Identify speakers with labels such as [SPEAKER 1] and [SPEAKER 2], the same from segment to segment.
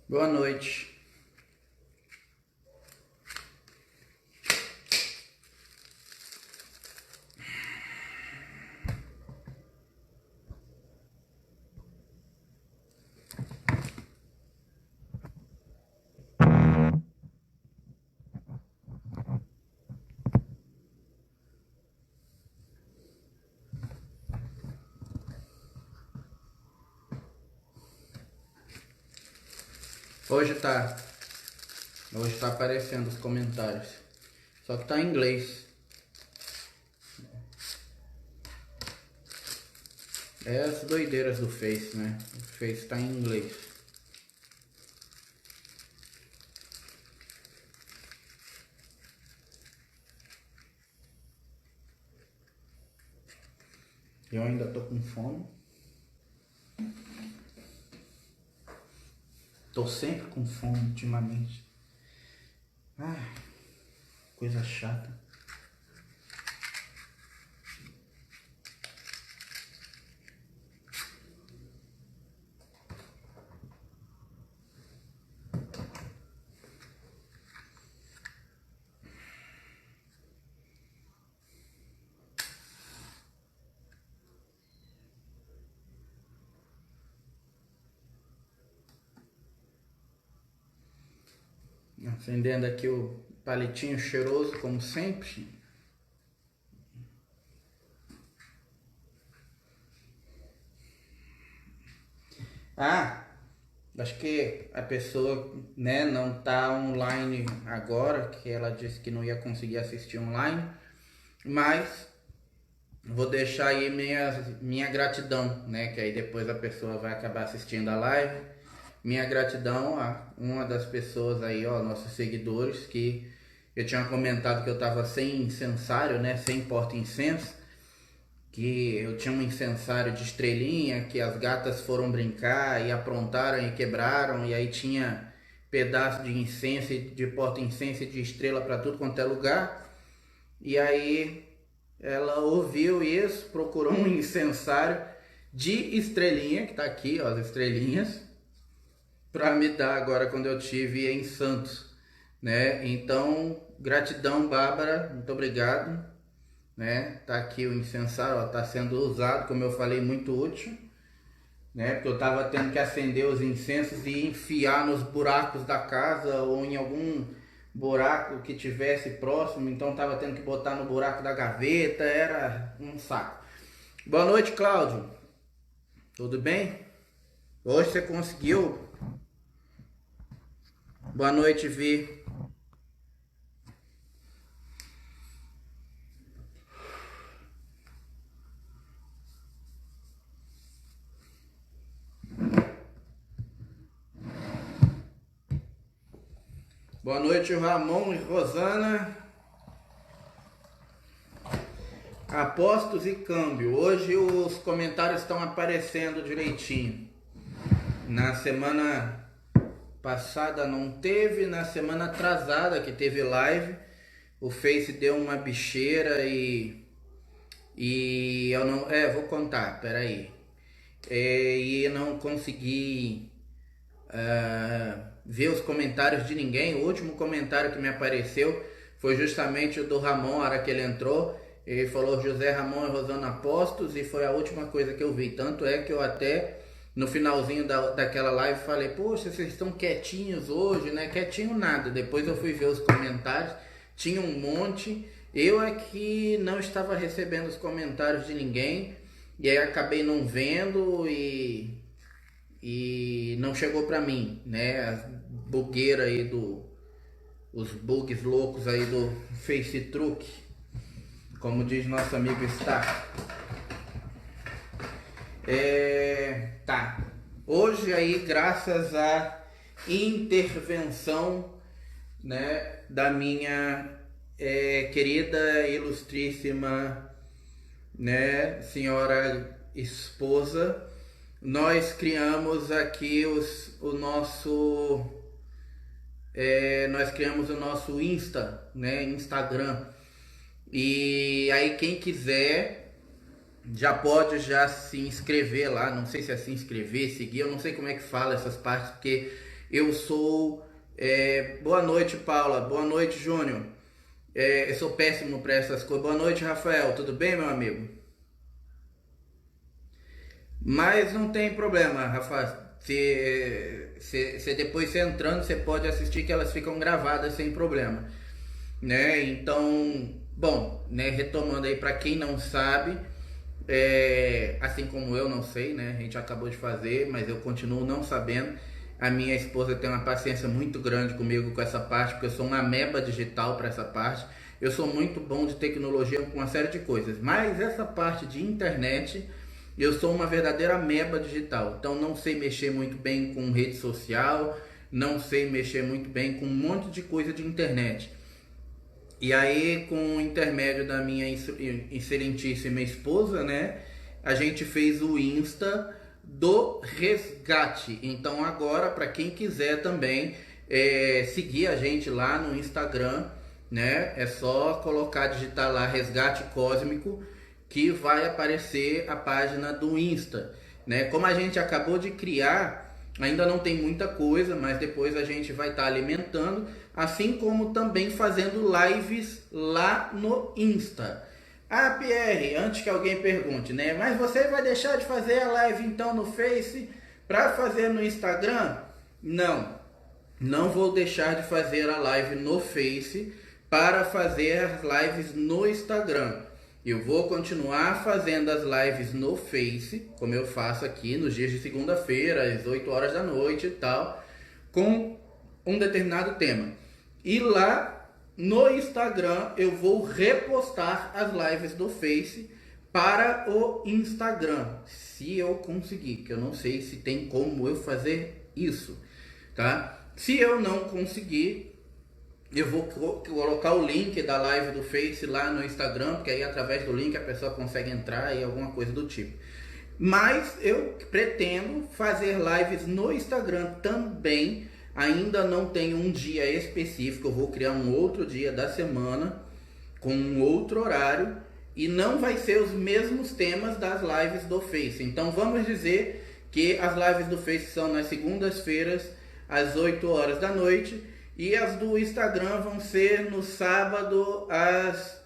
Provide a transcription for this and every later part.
[SPEAKER 1] Boa noite. Hoje tá aparecendo os comentários. Só que tá em inglês. É as doideiras do Face, né? O Face tá em inglês. Eu ainda tô com fome. Tô sempre com fome ultimamente. Ai, coisa chata. Acendendo aqui o palitinho cheiroso, como sempre. Acho que a pessoa, né, não tá online agora, que ela disse que não ia conseguir assistir online, mas vou deixar aí minha gratidão, né, que aí depois a pessoa vai acabar assistindo a live. Minha gratidão a uma das pessoas aí, ó, nossos seguidores, que eu tinha comentado que eu tava sem incensário, né, sem porta-incenso, que eu tinha um incensário de estrelinha, que as gatas foram brincar e aprontaram e quebraram, e aí tinha pedaço de incenso, de porta-incenso e de estrela para tudo quanto é lugar. E aí ela ouviu isso, procurou um incensário de estrelinha, que tá aqui, ó, as estrelinhas, para me dar agora quando eu tive em Santos, né? Então, gratidão, Bárbara, muito obrigado, né? Tá aqui o incensário, ó, tá sendo usado, como eu falei, muito útil, né? Porque eu tava tendo que acender os incensos e enfiar nos buracos da casa ou em algum buraco que tivesse próximo, então tava tendo que botar no buraco da gaveta, era um saco. Boa noite, Cláudio. Tudo bem? Hoje você conseguiu? Boa noite, Vi. Boa noite, Ramon e Rosana. Apostos e câmbio. Hoje os comentários estão aparecendo direitinho. Na semana passada não teve, na semana atrasada que teve live, o Face deu uma bicheira e eu não, vou contar, peraí. E eu não consegui ver os comentários de ninguém. O último comentário que me apareceu foi justamente o do Ramon, a hora que ele entrou. Ele falou José Ramon e Rosana Apostos, e foi a última coisa que eu vi. Tanto é que eu até no finalzinho daquela live falei, poxa, vocês estão quietinhos hoje, né? Quietinho nada. Depois eu fui ver os comentários, tinha um monte. Eu é que não estava recebendo os comentários de ninguém, e aí acabei não vendo e não chegou pra mim, né? As bugueiras aí os bugs loucos aí do Face Truque, como diz nosso amigo Star. Tá. Hoje aí, graças à intervenção, né, da minha querida, ilustríssima, né, senhora esposa, nós criamos aqui nós criamos o nosso Instagram. E aí quem quiser já pode já se inscrever lá, não sei se é se inscrever, seguir, eu não sei como é que fala essas partes, porque Eu sou... boa noite, Paula. Boa noite, Júnior. Eu sou péssimo para essas coisas. Boa noite, Rafael. Tudo bem, meu amigo? Mas não tem problema, Rafa. Se depois você entrando, você pode assistir que elas ficam gravadas sem problema, né? Então, bom, né? Retomando aí para quem não sabe, assim como eu não sei, né? A gente acabou de fazer, mas eu continuo não sabendo. A minha esposa tem uma paciência muito grande comigo com essa parte, porque eu sou uma ameba digital para essa parte. Eu sou muito bom de tecnologia com uma série de coisas, mas essa parte de internet, eu sou uma verdadeira ameba digital. Então não sei mexer muito bem com rede social, não sei mexer muito bem com um monte de coisa de internet. E aí, com o intermédio da minha excelentíssima esposa, né, a gente fez o Insta do Resgate. Então agora, para quem quiser também seguir a gente lá no Instagram, né, é só colocar, digitar lá Resgate Cósmico, que vai aparecer a página do Insta, né? Como a gente acabou de criar, ainda não tem muita coisa, mas depois a gente vai estar alimentando, assim como também fazendo lives lá no Insta. Ah, Pierre, antes que alguém pergunte, né? Mas você vai deixar de fazer a live então no Face para fazer no Instagram? Não, não vou deixar de fazer a live no Face para fazer as lives no Instagram. Eu vou continuar fazendo as lives no Face, como eu faço aqui nos dias de segunda-feira, às 8 horas da noite e tal, com um determinado tema. E lá no Instagram eu vou repostar as lives do Face para o Instagram, se eu conseguir, que eu não sei se tem como eu fazer isso, tá? Se eu não conseguir, eu vou colocar o link da live do Face lá no Instagram, porque aí através do link a pessoa consegue entrar e alguma coisa do tipo. Mas eu pretendo fazer lives no Instagram também. Ainda não tenho um dia específico, eu vou criar um outro dia da semana com um outro horário e não vai ser os mesmos temas das lives do Face. Então vamos dizer que as lives do Face são nas segundas-feiras às 8 horas da noite e as do Instagram vão ser no sábado às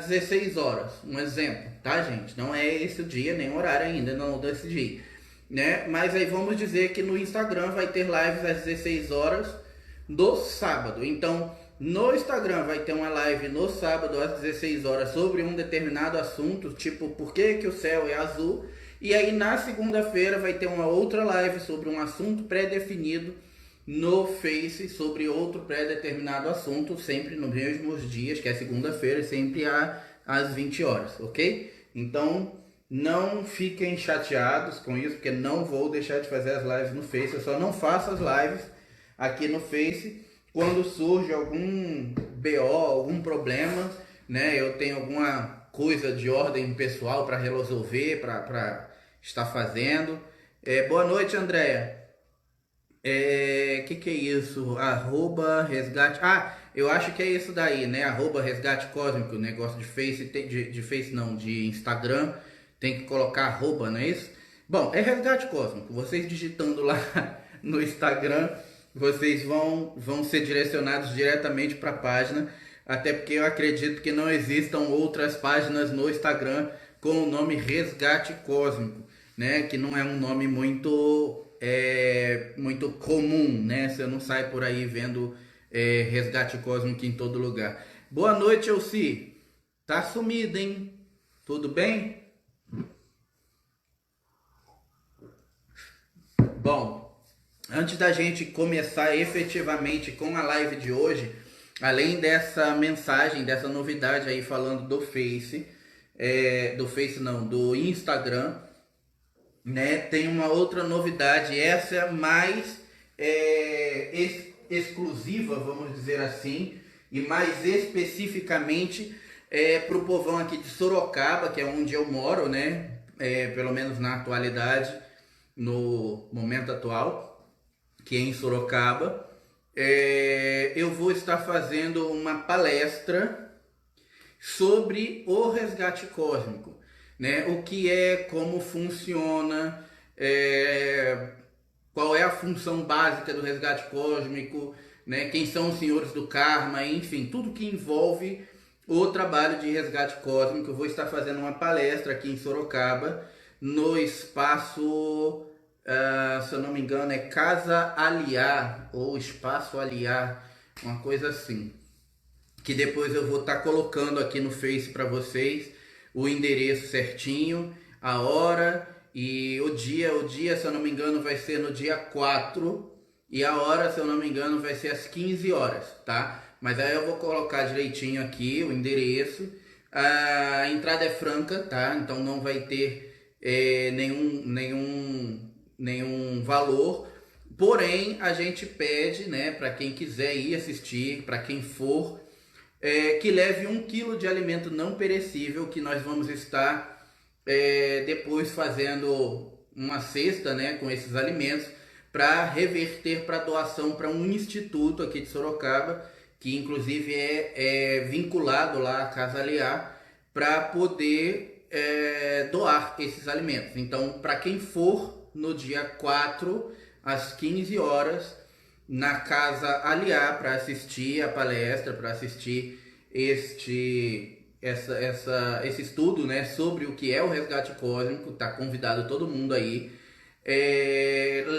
[SPEAKER 1] 16 horas. Um exemplo, tá, gente? Não é esse o dia, nem o horário ainda, não decidi, né? Mas aí vamos dizer que no Instagram vai ter lives às 16 horas do sábado. Então, no Instagram vai ter uma live no sábado às 16 horas sobre um determinado assunto, tipo por que que o céu é azul. E aí na segunda-feira vai ter uma outra live sobre um assunto pré-definido no Face sobre outro pré-determinado assunto, sempre nos mesmos dias, que é segunda-feira, sempre às 20 horas, ok? Então, não fiquem chateados com isso, porque não vou deixar de fazer as lives no Face, eu só não faço as lives aqui no Face quando surge algum BO, algum problema, né? Eu tenho alguma coisa de ordem pessoal para resolver, para estar fazendo. Boa noite, Andréia. Que é isso? Arroba resgate. Ah, eu acho que é isso daí, né? Arroba resgate cósmico, negócio de Face, de Face não, de Instagram, tem que colocar arroba, não é isso? Bom, é resgate cósmico. Vocês digitando lá no Instagram, vocês vão ser direcionados diretamente para a página, até porque eu acredito que não existam outras páginas no Instagram com o nome Resgate Cósmico, né? Que não é um nome muito comum, né? Você não sai por aí vendo Resgate Cósmico em todo lugar. Boa noite, Elci. Tá sumido, hein? Tudo bem? Bom, antes da gente começar efetivamente com a live de hoje, além dessa mensagem, dessa novidade aí falando do Face, do Instagram, né? Tem uma outra novidade, essa mais exclusiva, vamos dizer assim, e mais especificamente para o povão aqui de Sorocaba, que é onde eu moro, né? Pelo menos na atualidade, no momento atual, que é em Sorocaba. Eu vou estar fazendo uma palestra sobre o resgate cósmico, né? O que é, como funciona, qual é a função básica do resgate cósmico, né? Quem são os senhores do karma, enfim, tudo que envolve o trabalho de resgate cósmico. Eu vou estar fazendo uma palestra aqui em Sorocaba, no espaço, se eu não me engano, é Casa Aliar, ou Espaço Aliar, uma coisa assim. Que depois eu vou estar colocando aqui no Face para vocês o endereço certinho, a hora e o dia. O dia, se eu não me engano, vai ser no dia 4 e a hora, se eu não me engano, vai ser às 15 horas, tá? Mas aí eu vou colocar direitinho aqui o endereço. A entrada é franca, tá? Então não vai ter nenhum valor. Porém, a gente pede, né, para quem quiser ir assistir, para quem for, que leve 1 quilo de alimento não perecível, que nós vamos estar depois fazendo uma cesta, né, com esses alimentos para reverter para doação para um instituto aqui de Sorocaba, que inclusive é vinculado lá à Casa Aliar, para poder doar esses alimentos. Então, para quem for no dia 4, às 15 horas, na Casa Aliar, para assistir a palestra, para assistir esse estudo, né, sobre o que é o resgate cósmico. Tá convidado todo mundo aí.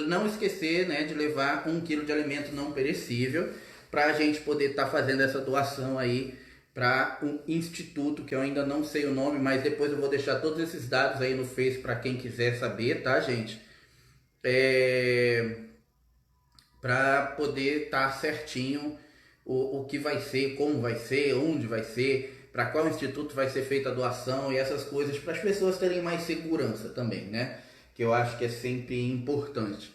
[SPEAKER 1] Não esquecer, né, de levar 1 quilo de alimento não perecível, para a gente poder estar fazendo essa doação aí para um instituto, que eu ainda não sei o nome, mas depois eu vou deixar todos esses dados aí no Face para quem quiser saber, tá, gente? Para poder estar certinho o que vai ser, como vai ser, onde vai ser, para qual instituto vai ser feita a doação e essas coisas, para as pessoas terem mais segurança também, né? Que eu acho que é sempre importante.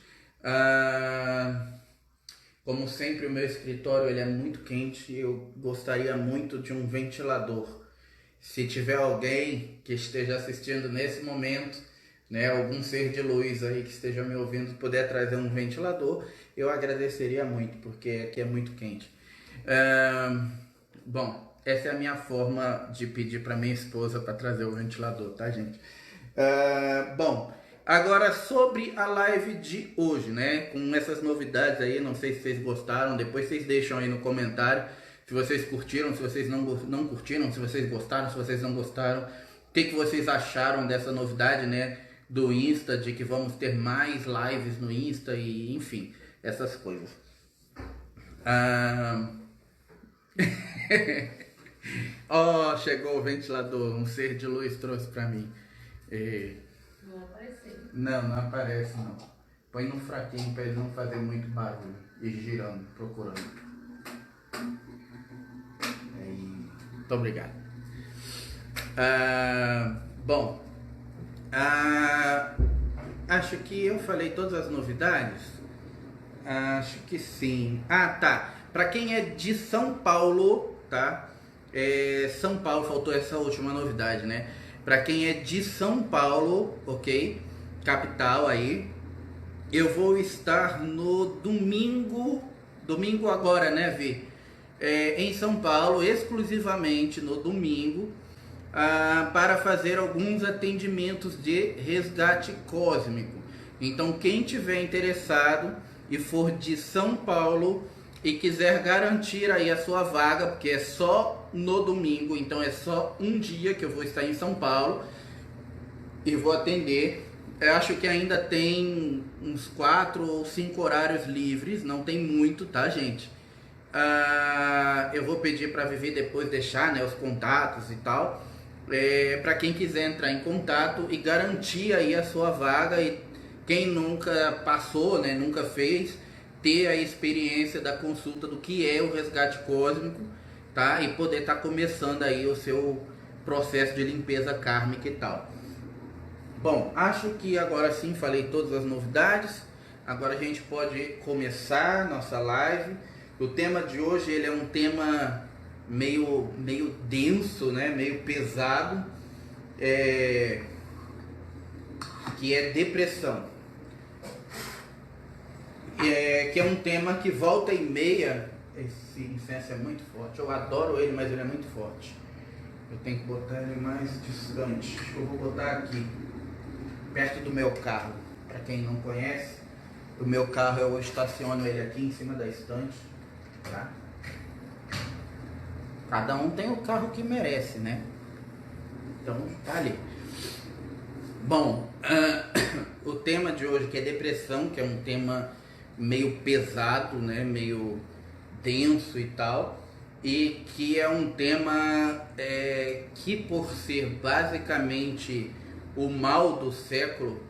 [SPEAKER 1] Como sempre, o meu escritório ele é muito quente, eu gostaria muito de um ventilador. Se tiver alguém que esteja assistindo nesse momento, né, algum ser de luz aí que esteja me ouvindo, puder trazer um ventilador, eu agradeceria muito, porque aqui é muito quente. Bom, essa é a minha forma de pedir para minha esposa para trazer o ventilador, tá, gente? Bom, agora sobre a live de hoje, né? Com essas novidades aí, não sei se vocês gostaram, depois vocês deixam aí no comentário se vocês curtiram, se vocês não curtiram, se vocês gostaram, se vocês não gostaram, o que vocês acharam dessa novidade, né? Do Insta, de que vamos ter mais lives no Insta e enfim, essas coisas. Oh, chegou o ventilador, um ser de luz trouxe pra mim.
[SPEAKER 2] Não apareceu.
[SPEAKER 1] Não aparece não. Põe no fraquinho pra eles não fazer muito barulho. E girando, procurando. Muito obrigado. Bom, acho que eu falei todas as novidades. Acho que sim. Tá. Pra quem é de São Paulo, tá? São Paulo, faltou essa última novidade, né? Pra quem é de São Paulo, ok? Capital aí. Eu vou estar no domingo agora, né, Vi? Em São Paulo, exclusivamente no domingo, para fazer alguns atendimentos de resgate cósmico. Então, quem tiver interessado e for de São Paulo e quiser garantir aí a sua vaga, porque é só no domingo, então é só um dia que eu vou estar em São Paulo e vou atender. Eu acho que ainda tem uns 4 ou 5 horários livres, não tem muito, tá, gente? Eu vou pedir para a Vivi depois deixar, né, os contatos e tal, para quem quiser entrar em contato e garantir aí a sua vaga, e quem nunca passou, né, nunca fez, ter a experiência da consulta do que é o resgate cósmico, tá? E poder estar começando aí o seu processo de limpeza kármica e tal. Bom, acho que agora sim falei todas as novidades. Agora a gente pode começar nossa live. O tema de hoje ele é um tema meio denso, né? Meio pesado, que é depressão. Que é um tema que volta e meia. Esse incenso é muito forte. Eu adoro ele, mas ele é muito forte. Eu tenho que botar ele mais distante. Acho que eu vou botar aqui, perto do meu carro. Para quem não conhece, O meu carro eu estaciono ele aqui em cima da estante, tá? Cada um tem o carro que merece, né? Então, tá ali. Bom, o tema de hoje que é depressão, que é um tema meio pesado, né? Meio denso e tal. E que é um tema que, por ser basicamente o mal do século,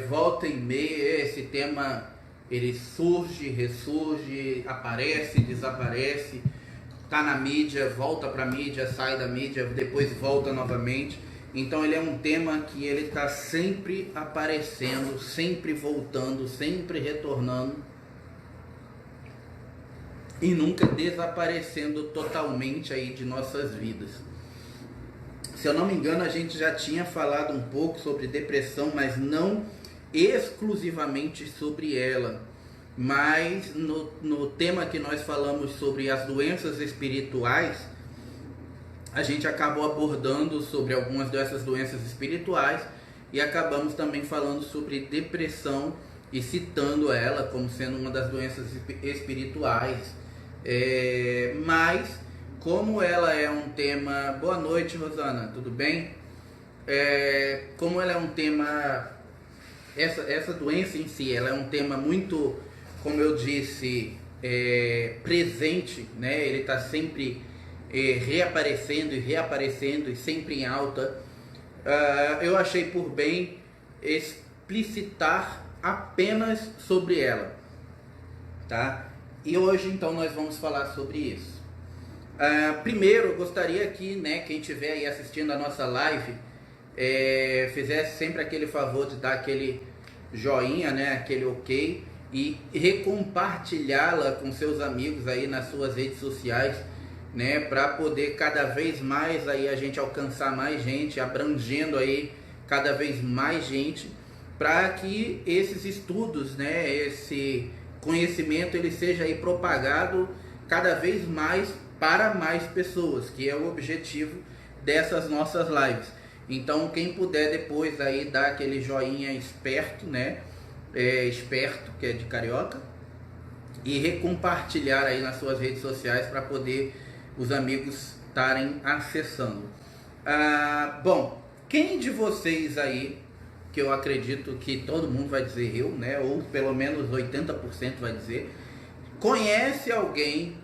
[SPEAKER 1] volta e meia, esse tema ele surge, ressurge, aparece, desaparece, tá na mídia, volta pra mídia, sai da mídia, depois volta novamente. Então ele é um tema que ele tá sempre aparecendo, sempre voltando, sempre retornando e nunca desaparecendo totalmente aí de nossas vidas. Se eu não me engano, a gente já tinha falado um pouco sobre depressão, mas não exclusivamente sobre ela. Mas no tema que nós falamos sobre as doenças espirituais, a gente acabou abordando sobre algumas dessas doenças espirituais e acabamos também falando sobre depressão e citando ela como sendo uma das doenças espirituais. Mas como ela é um tema... Boa noite, Rosana, tudo bem? Como ela é um tema... Essa doença em si, ela é um tema muito, como eu disse, presente, né? Ele está sempre reaparecendo e reaparecendo e sempre em alta. Eu achei por bem explicitar apenas sobre ela, tá? E hoje então nós vamos falar sobre isso. Primeiro eu gostaria que, né, quem estiver aí assistindo a nossa live fizesse sempre aquele favor de dar aquele joinha, né, aquele ok, e recompartilhá-la com seus amigos aí nas suas redes sociais, né, para poder cada vez mais aí a gente alcançar mais gente, abrangendo aí cada vez mais gente, para que esses estudos, né, esse conhecimento ele seja aí propagado cada vez mais para mais pessoas, que é o objetivo dessas nossas lives. Então quem puder depois aí dar aquele joinha esperto, né, esperto, que é de carioca, e recompartilhar aí nas suas redes sociais para poder os amigos estarem acessando. Bom, quem de vocês aí, que eu acredito que todo mundo vai dizer eu, né, ou pelo menos 80% vai dizer, conhece alguém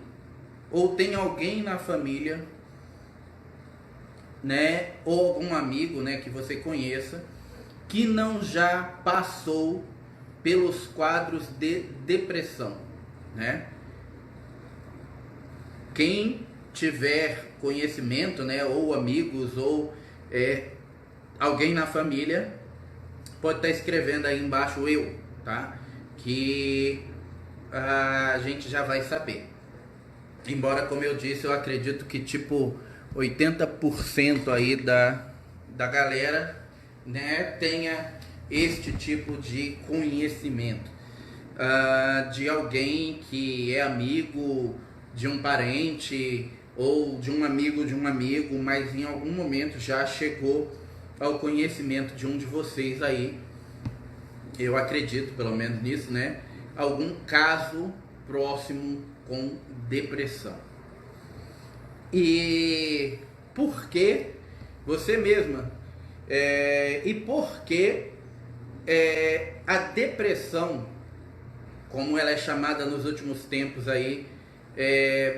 [SPEAKER 1] ou tem alguém na família, né, ou algum amigo, né, que você conheça, que não já passou pelos quadros de depressão, né? Quem tiver conhecimento, né, ou amigos, ou alguém na família, pode estar escrevendo aí embaixo eu, tá? Que a gente já vai saber. Embora, como eu disse, eu acredito que tipo 80% aí da galera, né, tenha este tipo de conhecimento de alguém que é amigo de um parente ou de um amigo, mas em algum momento já chegou ao conhecimento de um de vocês aí, eu acredito pelo menos nisso, né, algum caso próximo com depressão. E por que você mesma? E por que a depressão, como ela é chamada nos últimos tempos aí,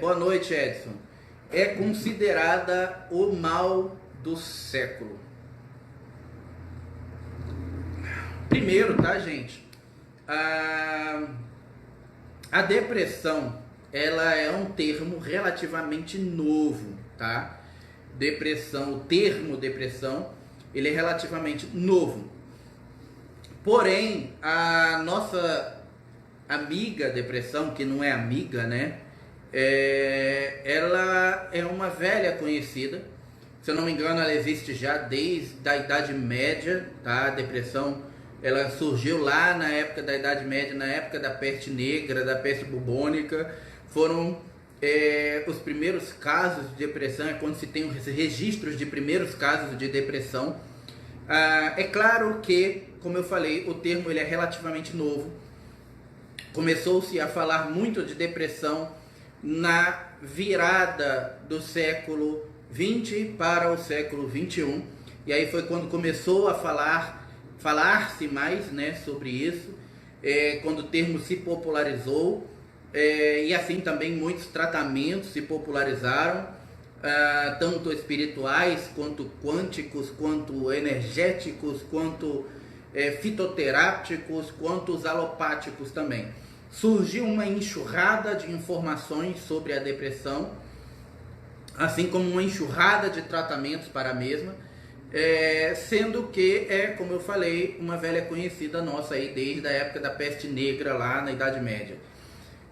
[SPEAKER 1] boa noite, Edson, é considerada o mal do século? Primeiro, tá, gente? A depressão, ela é um termo relativamente novo, tá? Depressão, o termo depressão, ele é relativamente novo. Porém, a nossa amiga depressão, que não é amiga, né? Ela é uma velha conhecida. Se eu não me engano, ela existe já desde a Idade Média, tá? A depressão, ela surgiu lá na época da Idade Média, na época da peste negra, da peste bubônica. Foram os primeiros casos de depressão, é quando se tem os registros de primeiros casos de depressão. É claro que, como eu falei, o termo ele é relativamente novo. começou-se a falar muito de depressão na virada do século XX para o século XXI. E aí foi quando começou a falar-se mais, né, sobre isso, quando o termo se popularizou, e assim também muitos tratamentos se popularizaram, tanto espirituais, quanto quânticos, quanto energéticos, quanto fitoterápicos, quanto os alopáticos também. Surgiu uma enxurrada de informações sobre a depressão, assim como uma enxurrada de tratamentos para a mesma, sendo que como eu falei, uma velha conhecida nossa aí desde a época da peste negra lá na Idade Média.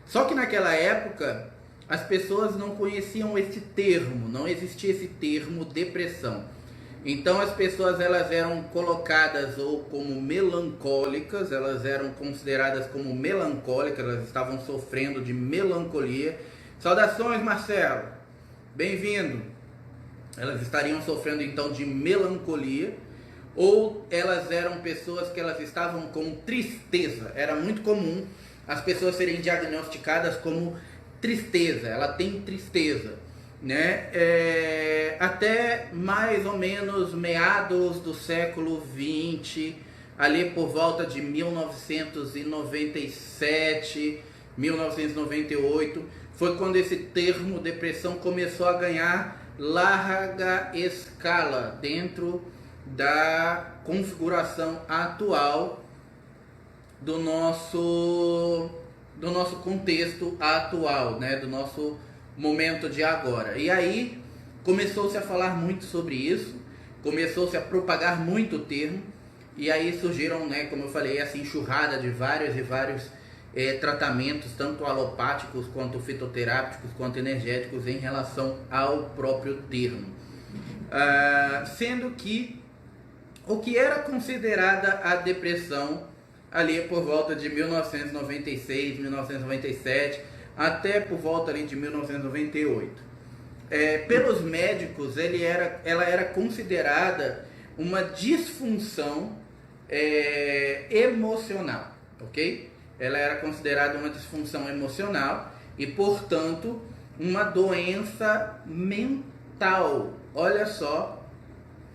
[SPEAKER 1] Só que naquela época as pessoas não conheciam esse termo, não existia esse termo depressão. Então as pessoas elas eram colocadas ou como melancólicas, elas eram consideradas como melancólicas, elas estavam sofrendo de melancolia. Saudações, Marcelo, bem-vindo. Elas estariam sofrendo então de melancolia, ou elas eram pessoas que elas estavam com tristeza. Era muito comum as pessoas serem diagnosticadas como tristeza, ela tem tristeza, né? Até mais ou menos meados do século XX, ali por volta de 1997, 1998, foi quando esse termo depressão começou a ganhar larga escala dentro da configuração atual do nosso contexto atual, né? Do nosso momento de agora. E aí começou-se a falar muito sobre isso, começou-se a propagar muito o termo, e aí surgiram, né, como eu falei, essa enxurrada de vários tratamentos, tanto alopáticos, quanto fitoterápicos, quanto energéticos, em relação ao próprio termo. Sendo que o que era considerada a depressão ali por volta de 1996, 1997, até por volta ali de 1998. Pelos médicos, ela era considerada uma disfunção emocional, ok? Ela era considerada uma disfunção emocional e, portanto, uma doença mental. Olha só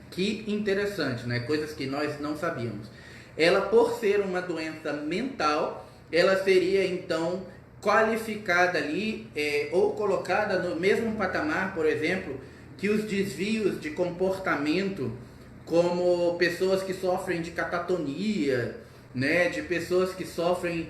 [SPEAKER 1] que interessante, né? Coisas que nós não sabíamos. Ela, por ser uma doença mental, ela seria então qualificada ali ou colocada no mesmo patamar, por exemplo, que os desvios de comportamento, como pessoas que sofrem de catatonia, né, de pessoas que sofrem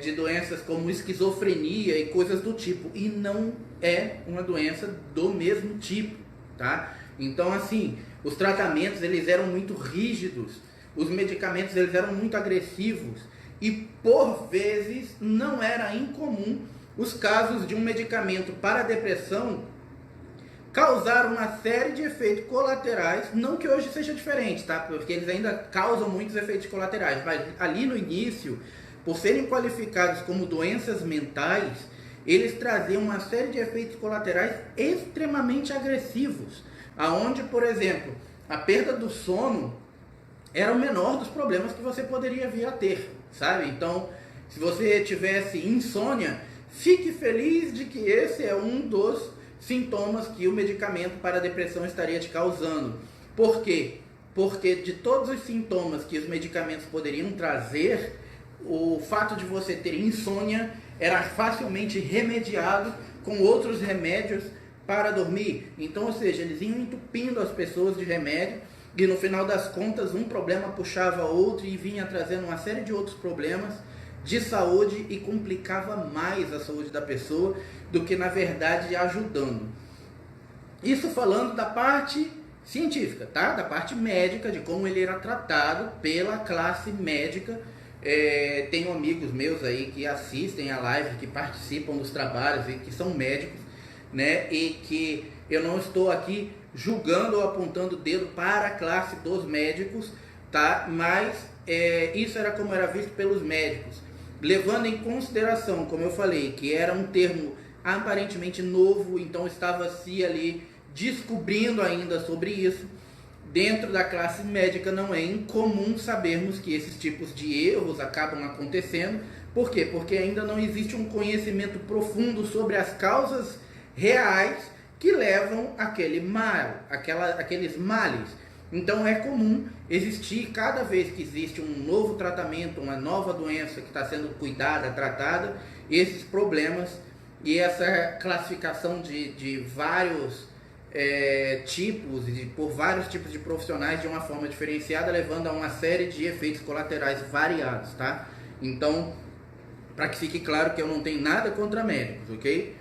[SPEAKER 1] de doenças como esquizofrenia e coisas do tipo, e não é uma doença do mesmo tipo, tá? Então, assim, os tratamentos eles eram muito rígidos, os medicamentos eles eram muito agressivos, e por vezes não era incomum os casos de um medicamento para depressão causar uma série de efeitos colaterais, não que hoje seja diferente, tá? Porque eles ainda causam muitos efeitos colaterais, mas ali no início, por serem qualificados como doenças mentais, eles traziam uma série de efeitos colaterais extremamente agressivos, aonde, por exemplo, a perda do sono era o menor dos problemas que você poderia vir a ter, sabe? Então, se você tivesse insônia, fique feliz de que esse é um dos sintomas que o medicamento para a depressão estaria te causando. Por quê? Porque de todos os sintomas que os medicamentos poderiam trazer, o fato de você ter insônia era facilmente remediado com outros remédios para dormir. Então, ou seja, eles iam entupindo as pessoas de remédio e no final das contas um problema puxava outro e vinha trazendo uma série de outros problemas de saúde e complicava mais a saúde da pessoa do que na verdade ajudando. Isso falando da parte científica, tá? Da parte médica, de como ele era tratado pela classe médica. Tenho amigos meus aí que assistem a live, que participam dos trabalhos e que são médicos, né? E que eu não estou aqui julgando ou apontando o dedo para a classe dos médicos, tá? Mas isso era como era visto pelos médicos, levando em consideração, como eu falei, que era um termo aparentemente novo, então estava se ali descobrindo ainda sobre isso. dentro da classe médica não é incomum sabermos que esses tipos de erros acabam acontecendo. Por quê? Porque ainda não existe um conhecimento profundo sobre as causas reais que levam aquele mal, aqueles males. Então é comum existir, cada vez que existe um novo tratamento, uma nova doença que está sendo cuidada, tratada, esses problemas e essa classificação de vários tipos, por vários tipos de profissionais de uma forma diferenciada, levando a uma série de efeitos colaterais variados, tá? Então, para que fique claro que eu não tenho nada contra médicos, ok?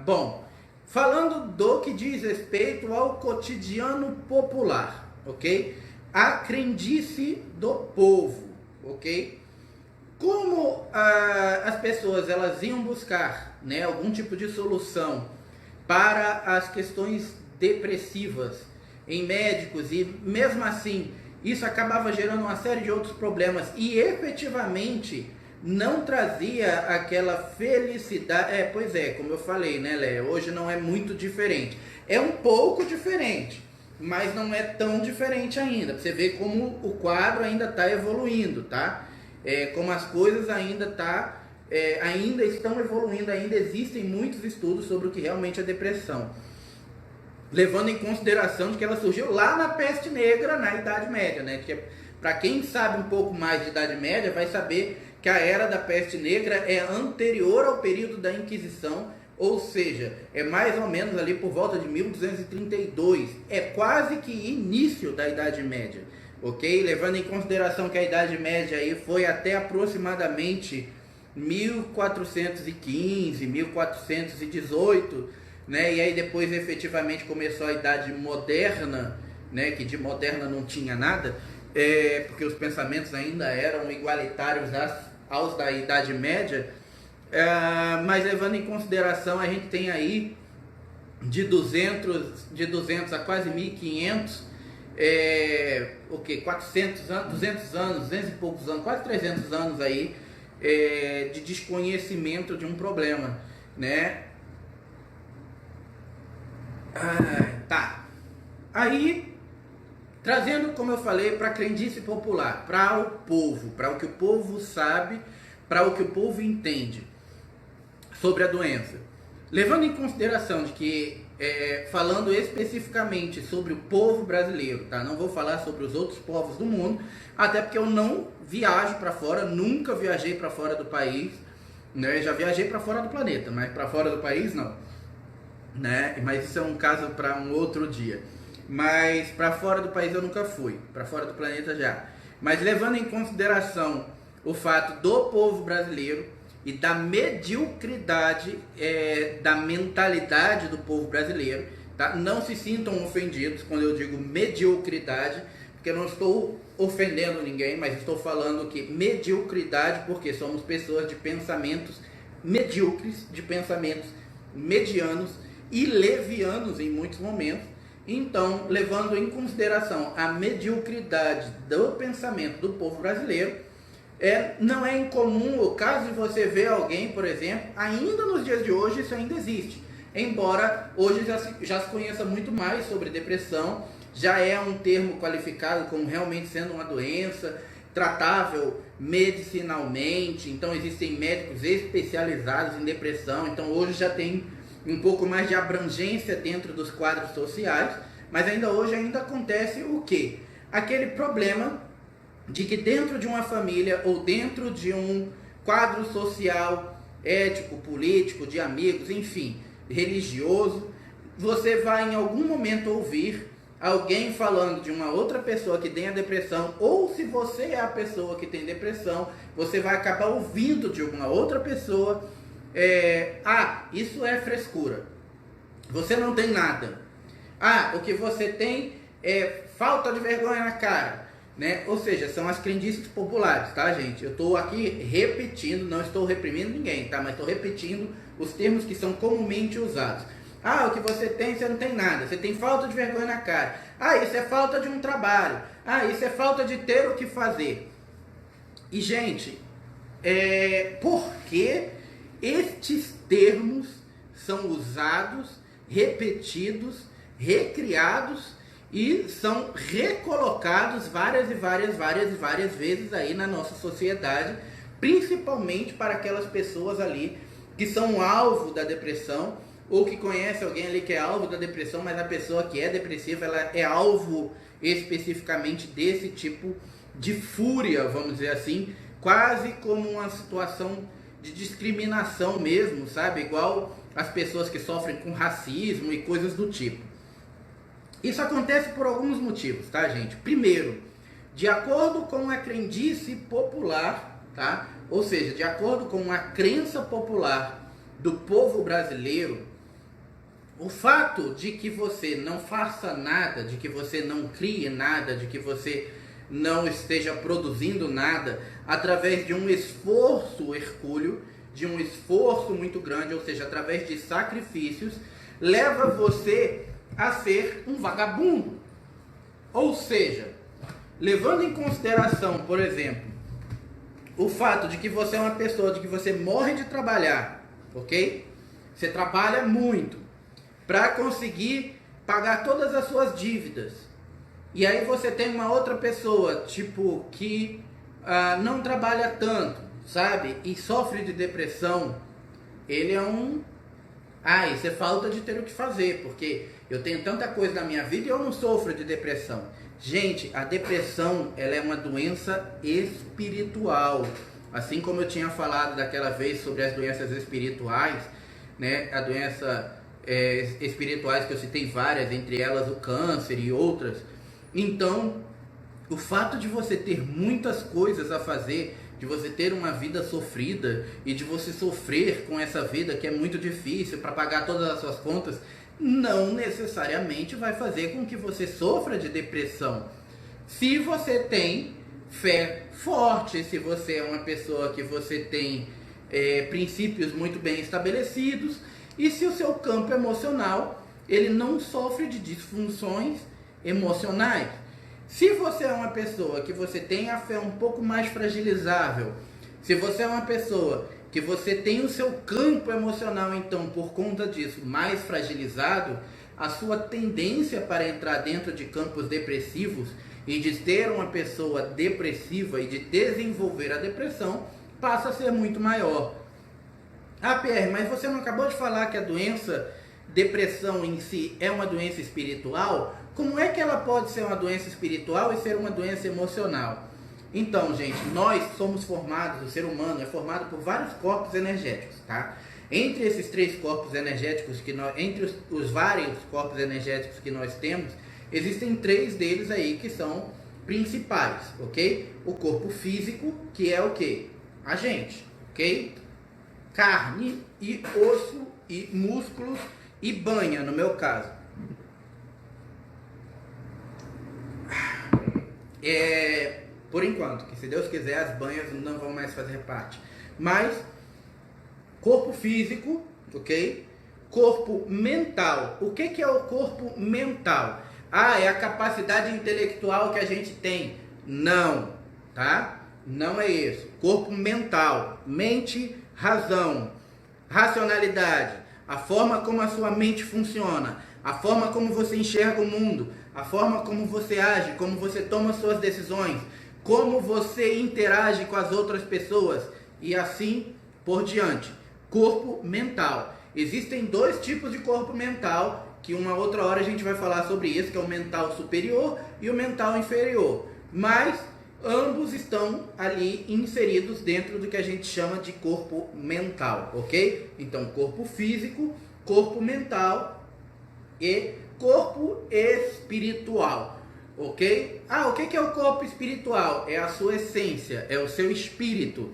[SPEAKER 1] Bom, falando do que diz respeito ao cotidiano popular, ok? A crendice do povo, ok? Como as pessoas elas iam buscar, né, algum tipo de solução para as questões depressivas em médicos, e mesmo assim isso acabava gerando uma série de outros problemas e efetivamente não trazia aquela felicidade. Pois é, como eu falei, né, Léa? Hoje não é muito diferente. É um pouco diferente, mas não é tão diferente ainda. Você vê como o quadro ainda está evoluindo, tá? Como as coisas ainda estão evoluindo, ainda existem muitos estudos sobre o que realmente é depressão, levando em consideração de que ela surgiu lá na peste negra, na Idade Média, né? Para quem sabe um pouco mais de Idade Média, vai saber que a era da peste negra é anterior ao período da Inquisição, ou seja, é mais ou menos ali por volta de 1232, é quase que início da Idade Média, ok? Levando em consideração que a Idade Média aí foi até aproximadamente 1415, 1418, né? E aí depois efetivamente começou a Idade Moderna, né? Que de moderna não tinha nada, porque os pensamentos ainda eram igualitários aos da Idade Média, mas levando em consideração, a gente tem aí de 200 a quase 1500, 400 anos, 200 anos, 200 e poucos anos, quase 300 anos aí, de desconhecimento de um problema, né? Tá. Aí, trazendo, como eu falei, para a crendice popular, para o povo, para o que o povo sabe, para o que o povo entende sobre a doença. Levando em consideração de que, falando especificamente sobre o povo brasileiro, tá? Não vou falar sobre os outros povos do mundo, até porque eu não viajo para fora, nunca viajei para fora do país, né? Já viajei para fora do planeta, mas para fora do país não, né? Mas isso é um caso para um outro dia. Mas para fora do país eu nunca fui, para fora do planeta já. Mas levando em consideração o fato do povo brasileiro e da mediocridade, da mentalidade do povo brasileiro, tá? Não se sintam ofendidos quando eu digo mediocridade, porque eu não estou ofendendo ninguém, mas estou falando que mediocridade, porque somos pessoas de pensamentos medíocres, de pensamentos medianos e levianos em muitos momentos. Então, levando em consideração a mediocridade do pensamento do povo brasileiro, não é incomum o caso de você ver alguém, por exemplo, ainda nos dias de hoje isso ainda existe, embora hoje já se conheça muito mais sobre depressão, já é um termo qualificado como realmente sendo uma doença tratável medicinalmente, então existem médicos especializados em depressão, então hoje já tem um pouco mais de abrangência dentro dos quadros sociais, mas ainda hoje acontece o quê? Aquele problema de que dentro de uma família ou dentro de um quadro social, ético, político, de amigos, enfim, religioso, você vai em algum momento ouvir alguém falando de uma outra pessoa que tem a depressão, ou se você é a pessoa que tem depressão, você vai acabar ouvindo de uma outra pessoa, isso é frescura, você não tem nada, o que você tem é falta de vergonha na cara, né? Ou seja, são as crendices populares, tá, gente? Eu estou aqui repetindo, não estou reprimindo ninguém, tá? Mas estou repetindo os termos que são comumente usados. O que você tem, você não tem nada. Você tem falta de vergonha na cara. Isso é falta de um trabalho. Isso é falta de ter o que fazer. E, gente, por que estes termos são usados, repetidos, recriados e são recolocados várias vezes aí na nossa sociedade, principalmente para aquelas pessoas ali que são alvo da depressão, ou que conhece alguém ali que é alvo da depressão, mas a pessoa que é depressiva, ela é alvo especificamente desse tipo de fúria, vamos dizer assim, quase como uma situação de discriminação mesmo, sabe? Igual as pessoas que sofrem com racismo e coisas do tipo. Isso acontece por alguns motivos, tá, gente? Primeiro, de acordo com a crendice popular, tá? Ou seja, de acordo com a crença popular do povo brasileiro, o fato de que você não faça nada, de que você não crie nada, de que você não esteja produzindo nada, através de um esforço hercúleo, de um esforço muito grande, ou seja, através de sacrifícios, leva você a ser um vagabundo. Ou seja, levando em consideração, por exemplo, o fato de que você é uma pessoa, de que você morre de trabalhar, ok? Você trabalha muito para conseguir pagar todas as suas dívidas. E aí você tem uma outra pessoa, tipo, que não trabalha tanto, sabe? E sofre de depressão. Ele é um... isso é falta de ter o que fazer, porque eu tenho tanta coisa na minha vida e eu não sofro de depressão. Gente, a depressão, ela é uma doença espiritual. Assim como eu tinha falado daquela vez sobre as doenças espirituais, né? A doença espirituais que eu citei várias, entre elas o câncer e outras. Então, o fato de você ter muitas coisas a fazer, de você ter uma vida sofrida e de você sofrer com essa vida que é muito difícil para pagar todas as suas contas, não necessariamente vai fazer com que você sofra de depressão. Se você tem fé forte, se você é uma pessoa que você tem princípios muito bem estabelecidos, e se o seu campo emocional ele não sofre de disfunções emocionais. Se você é uma pessoa que você tem a fé um pouco mais fragilizável, se você é uma pessoa que você tem o seu campo emocional, então, por conta disso, mais fragilizado, a sua tendência para entrar dentro de campos depressivos e de ser uma pessoa depressiva e de desenvolver a depressão passa a ser muito maior. Pierre, mas você não acabou de falar que a doença depressão em si é uma doença espiritual? Como é que ela pode ser uma doença espiritual e ser uma doença emocional? Então, gente, nós somos formados, o ser humano é formado por vários corpos energéticos, tá? Entre esses três corpos energéticos, entre os vários corpos energéticos que nós temos, existem três deles aí que são principais, ok? O corpo físico, que é o quê? A gente, ok? Carne e osso e músculos e banha, no meu caso. Por enquanto, que se Deus quiser as banhas não vão mais fazer parte. Mas, corpo físico, ok? Corpo mental. O que é o corpo mental? É a capacidade intelectual que a gente tem. Não, tá? Não é isso. Corpo mental. Mente, razão, racionalidade. A forma como a sua mente funciona. A forma como você enxerga o mundo. A forma como você age, como você toma suas decisões. Como você interage com as outras pessoas. E assim por diante. Corpo mental. Existem dois tipos de corpo mental, que uma outra hora a gente vai falar sobre isso, que é o mental superior e o mental inferior. Mas ambos estão ali inseridos dentro do que a gente chama de corpo mental, ok? Então, corpo físico, corpo mental e corpo espiritual, ok? O que é o corpo espiritual? É a sua essência, é o seu espírito.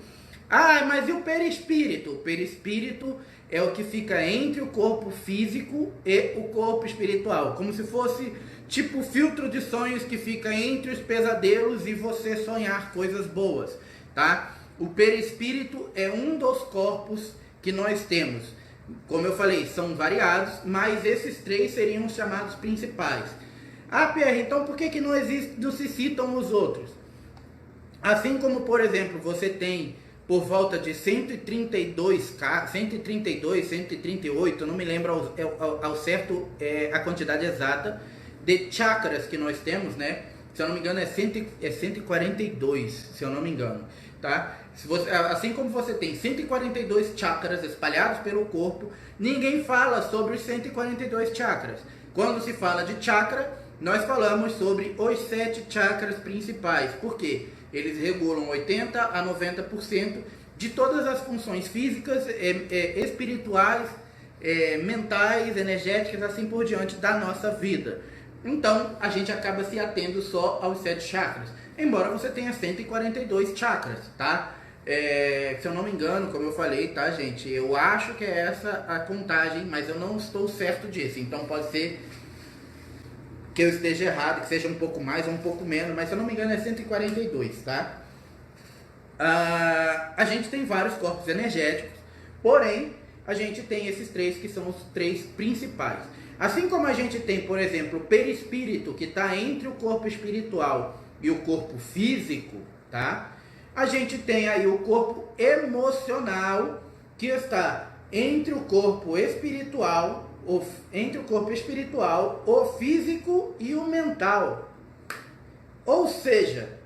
[SPEAKER 1] Mas e o perispírito? O perispírito é o que fica entre o corpo físico e o corpo espiritual, como se fosse tipo o filtro de sonhos que fica entre os pesadelos e você sonhar coisas boas, tá? O perispírito é um dos corpos que nós temos. Como eu falei, são variados, mas esses três seriam os chamados principais. Pierre, então por que não se citam os outros? Assim como, por exemplo, você tem por volta de 132, 138, eu não me lembro ao certo a quantidade exata de chakras que nós temos, né? Se eu não me engano é 142, se eu não me engano, tá? Assim como você tem 142 chakras espalhados pelo corpo, ninguém fala sobre os 142 chakras. Quando se fala de chakra, nós falamos sobre os 7 chakras principais. Por quê? Eles regulam 80 a 90% de todas as funções físicas, espirituais, mentais, energéticas, assim por diante da nossa vida. Então, a gente acaba se atendo só aos 7 chakras, embora você tenha 142 chakras, tá? Se eu não me engano, como eu falei, tá, gente? Eu acho que é essa a contagem, mas eu não estou certo disso. Então, pode ser que eu esteja errado, que seja um pouco mais ou um pouco menos, mas se eu não me engano é 142, tá? A gente tem vários corpos energéticos, porém, a gente tem esses 3 que são os 3 principais. Assim como a gente tem, por exemplo, o perispírito, que está entre o corpo espiritual e o corpo físico, tá? A gente tem aí o corpo emocional, que está entre o corpo espiritual, o físico e o mental. Ou seja,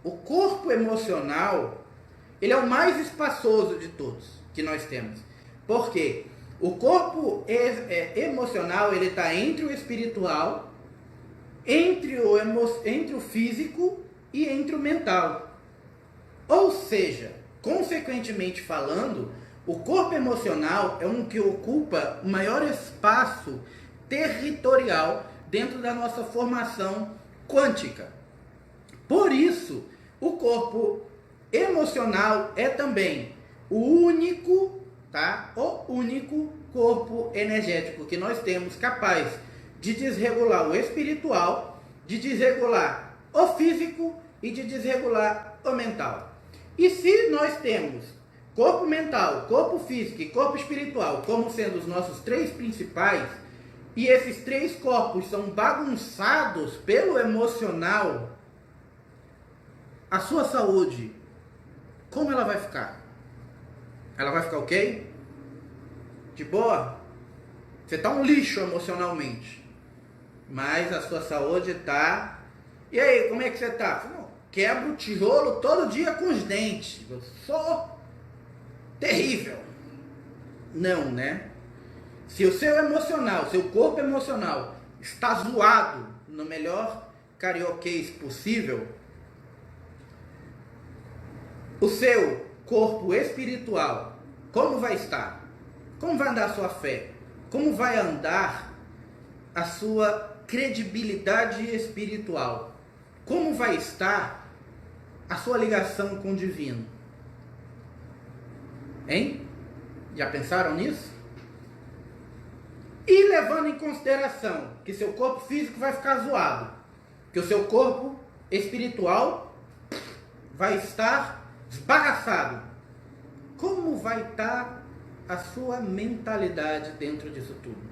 [SPEAKER 1] o corpo emocional, ele é o mais espaçoso de todos que nós temos. Por quê? O corpo emocional, ele está entre o espiritual, entre o físico e entre o mental. Ou seja, consequentemente falando, o corpo emocional é um que ocupa o maior espaço territorial dentro da nossa formação quântica. Por isso, o corpo emocional é também o único corpo energético que nós temos capaz de desregular o espiritual, de desregular o físico e de desregular o mental. E se nós temos corpo mental, corpo físico e corpo espiritual como sendo os nossos 3 principais, e esses 3 corpos são bagunçados pelo emocional, a sua saúde, como ela vai ficar? Ela vai ficar ok? De boa? Você tá um lixo emocionalmente, mas a sua saúde tá... E aí, como é que você tá? Não, quebro o tijolo todo dia com os dentes. Eu sou terrível. Não, né? Se o seu emocional, seu corpo emocional está zoado no melhor carioquês possível, o seu corpo espiritual, como vai estar? Como vai andar a sua fé? Como vai andar a sua credibilidade espiritual? Como vai estar a sua ligação com o divino? Hein? Já pensaram nisso? E levando em consideração que seu corpo físico vai ficar zoado, que o seu corpo espiritual vai estar esbagaçado, como vai estar a sua mentalidade dentro disso tudo?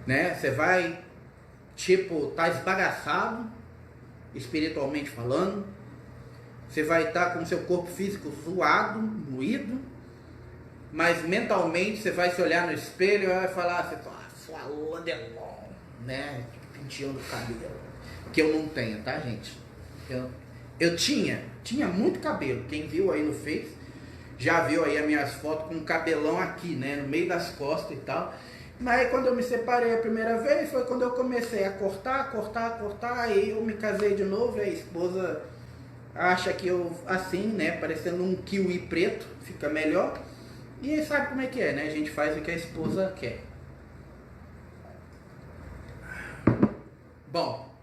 [SPEAKER 1] Né? Você vai, tá esbagaçado, espiritualmente falando. Você vai estar com o seu corpo físico zoado, moído, mas mentalmente você vai se olhar no espelho e vai falar, sua Landelon, né? Penteando o cabelo. Que eu não tenho, tá, gente? Eu tinha muito cabelo. Quem viu aí no Face já viu aí as minhas fotos com um cabelão aqui, né? No meio das costas e tal. Mas quando eu me separei a primeira vez, foi quando eu comecei a cortar. Aí eu me casei de novo e a esposa acha que eu, assim, né? Parecendo um kiwi preto, fica melhor. E sabe como é que é, né? A gente faz o que a esposa quer. Bom,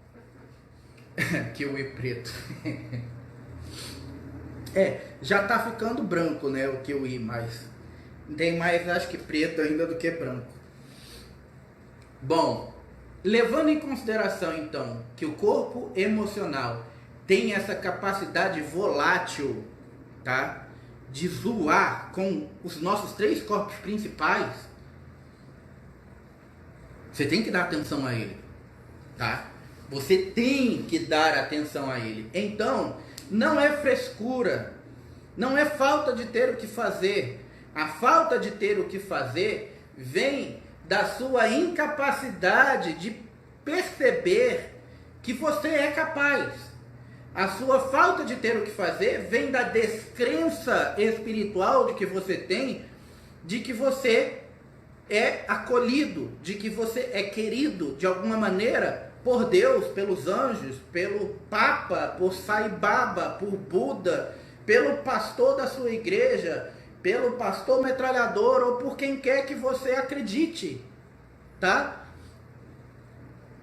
[SPEAKER 1] kiwi preto. Já tá ficando branco, né? O kiwi, mas tem mais, acho que preto ainda do que branco. Bom, levando em consideração então que o corpo emocional tem essa capacidade volátil, tá? De zoar com os nossos 3 corpos principais, você tem que dar atenção a ele, tá? Você tem que dar atenção a ele. Então, não é frescura, não é falta de ter o que fazer. A falta de ter o que fazer vem da sua incapacidade de perceber que você é capaz. A sua falta de ter o que fazer vem da descrença espiritual de que você tem, de que você é acolhido, de que você é querido de alguma maneira por Deus, pelos anjos, pelo Papa, por Sai Baba, por Buda, pelo pastor da sua igreja, pelo pastor metralhador ou por quem quer que você acredite, tá?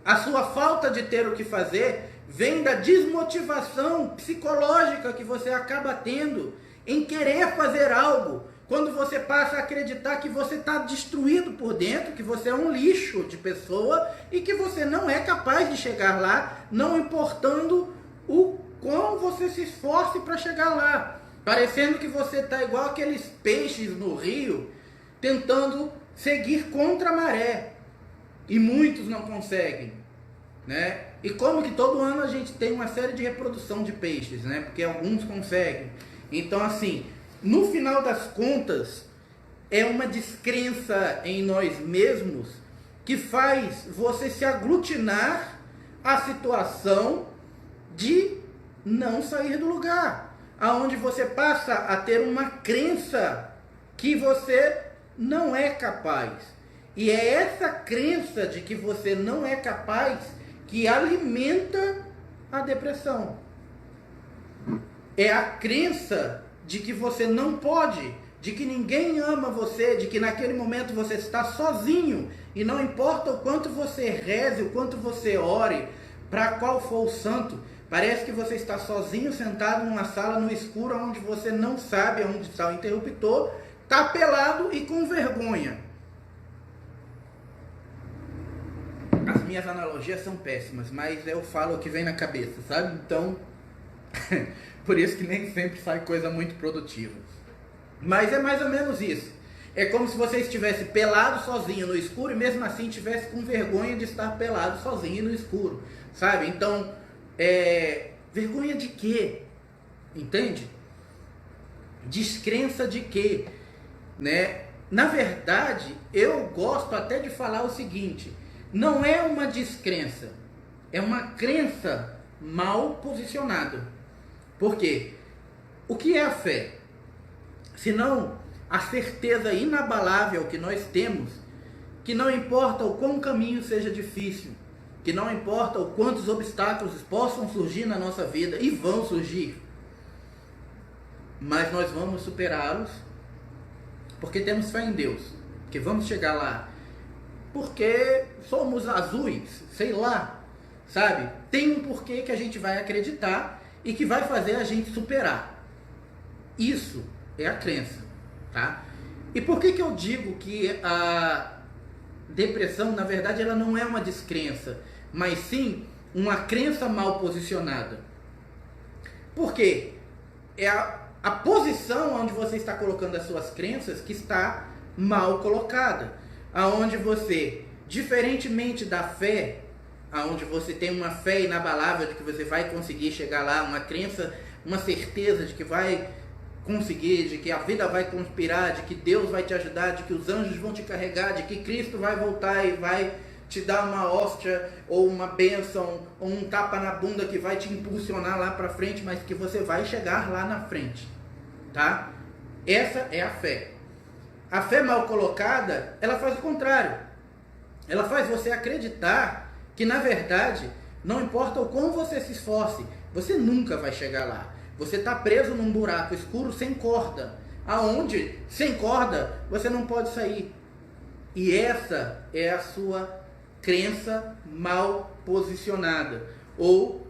[SPEAKER 1] A sua falta de ter o que fazer vem da desmotivação psicológica que você acaba tendo em querer fazer algo, quando você passa a acreditar que você está destruído por dentro, que você é um lixo de pessoa e que você não é capaz de chegar lá, não importando o quão você se esforce para chegar lá. Parecendo que você está igual aqueles peixes no rio, tentando seguir contra a maré. E muitos não conseguem, né? E como que todo ano a gente tem uma série de reprodução de peixes, né? Porque alguns conseguem. Então, assim, no final das contas, é uma descrença em nós mesmos que faz você se aglutinar à situação de não sair do lugar. Aonde você passa a ter uma crença que você não é capaz. E é essa crença de que você não é capaz que alimenta a depressão. É a crença de que você não pode, de que ninguém ama você, de que naquele momento você está sozinho e não importa o quanto você reze, o quanto você ore, para qual for o santo, parece que você está sozinho sentado numa sala no escuro onde você não sabe onde está o interruptor, está pelado e com vergonha. As minhas analogias são péssimas, mas eu falo o que vem na cabeça, sabe? Então, por isso que nem sempre sai coisa muito produtiva. Mas é mais ou menos isso. É como se você estivesse pelado sozinho no escuro e mesmo assim estivesse com vergonha de estar pelado sozinho no escuro, sabe? Então, vergonha de quê? Entende? Descrença de quê? Né? Na verdade, eu gosto até de falar o seguinte: não é uma descrença, é uma crença mal posicionada. Por quê? O que é a fé? Senão a certeza inabalável que nós temos, que não importa o quão caminho seja difícil, que não importa o quantos obstáculos possam surgir na nossa vida, e vão surgir, mas nós vamos superá-los, porque temos fé em Deus, que vamos chegar lá, porque somos azuis, sei lá, sabe? Tem um porquê que a gente vai acreditar e que vai fazer a gente superar. Isso é a crença, tá? E por que eu digo que a depressão, na verdade, ela não é uma descrença, mas sim uma crença mal posicionada? Porque é a posição onde você está colocando as suas crenças que está mal colocada. Aonde você, diferentemente da fé, aonde você tem uma fé inabalável de que você vai conseguir chegar lá, uma crença, uma certeza de que vai conseguir, de que a vida vai conspirar, de que Deus vai te ajudar, de que os anjos vão te carregar, de que Cristo vai voltar e vai te dar uma hóstia ou uma bênção ou um tapa na bunda que vai te impulsionar lá para frente, mas que você vai chegar lá na frente, tá? Essa é a fé. A fé mal colocada, ela faz o contrário. Ela faz você acreditar que, na verdade, não importa o quão você se esforce, você nunca vai chegar lá. Você está preso num buraco escuro sem corda, aonde, sem corda, você não pode sair. E essa é a sua crença mal posicionada. Ou,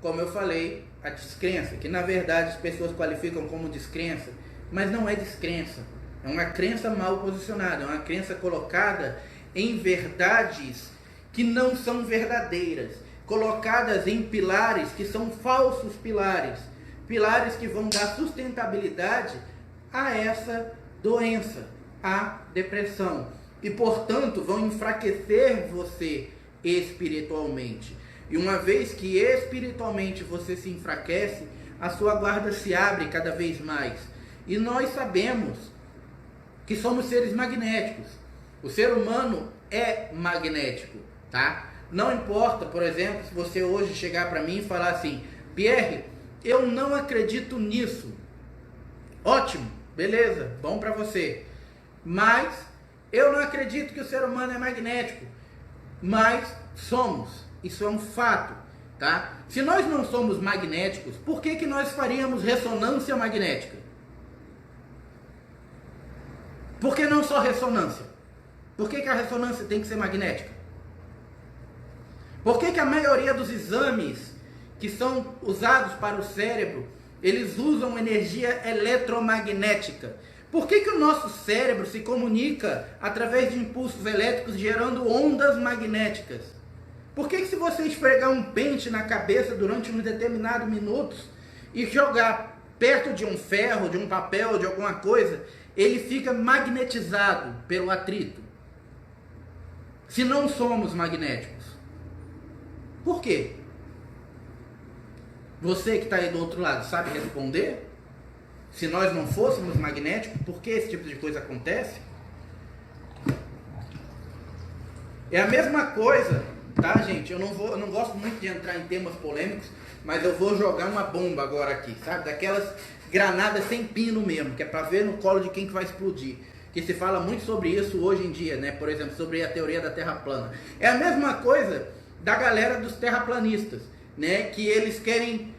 [SPEAKER 1] como eu falei, a descrença, que na verdade as pessoas qualificam como descrença, mas não é descrença. É uma crença mal posicionada, é uma crença colocada em verdades que não são verdadeiras, colocadas em pilares que são falsos pilares, pilares que vão dar sustentabilidade a essa doença, a depressão, e portanto vão enfraquecer você espiritualmente. E uma vez que espiritualmente você se enfraquece, a sua guarda se abre cada vez mais. E nós sabemos que somos seres magnéticos. O ser humano é magnético, tá? Não importa, por exemplo, se você hoje chegar para mim e falar assim, Pierre, eu não acredito nisso. Ótimo, beleza, bom para você. Mas eu não acredito que o ser humano é magnético. Mas somos, isso é um fato, tá? Se nós não somos magnéticos, por que nós faríamos ressonância magnética? Por que não só ressonância? Por que a ressonância tem que ser magnética? Por que a maioria dos exames que são usados para o cérebro, eles usam energia eletromagnética? Por que o nosso cérebro se comunica através de impulsos elétricos gerando ondas magnéticas? Por que se você esfregar um pente na cabeça durante um determinado minuto e jogar perto de um ferro, de um papel, de alguma coisa, ele fica magnetizado pelo atrito? Se não somos magnéticos. Por quê? Você que está aí do outro lado sabe responder? Se nós não fôssemos magnéticos, por que esse tipo de coisa acontece? É a mesma coisa, tá, gente? Eu não gosto muito de entrar em temas polêmicos, mas eu vou jogar uma bomba agora aqui, sabe? Daquelas granadas sem pino mesmo, que é para ver no colo de quem que vai explodir. Que se fala muito sobre isso hoje em dia, né? Por exemplo, sobre a teoria da Terra plana. É a mesma coisa da galera dos terraplanistas, né? Que eles querem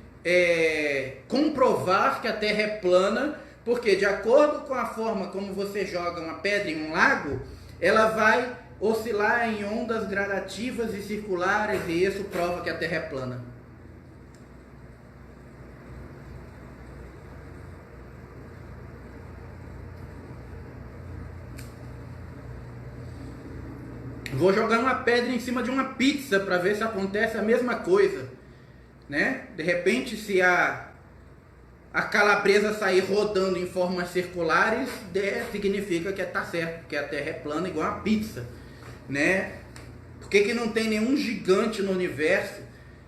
[SPEAKER 1] comprovar que a Terra é plana, porque de acordo com a forma como você joga uma pedra em um lago, ela vai oscilar em ondas gradativas e circulares, e isso prova que a Terra é plana. Vou jogar uma pedra em cima de uma pizza para ver se acontece a mesma coisa, né? De repente, se a calabresa sair rodando em formas circulares, significa que tá certo, que a Terra é plana igual uma pizza, né? Por que não tem nenhum gigante no universo,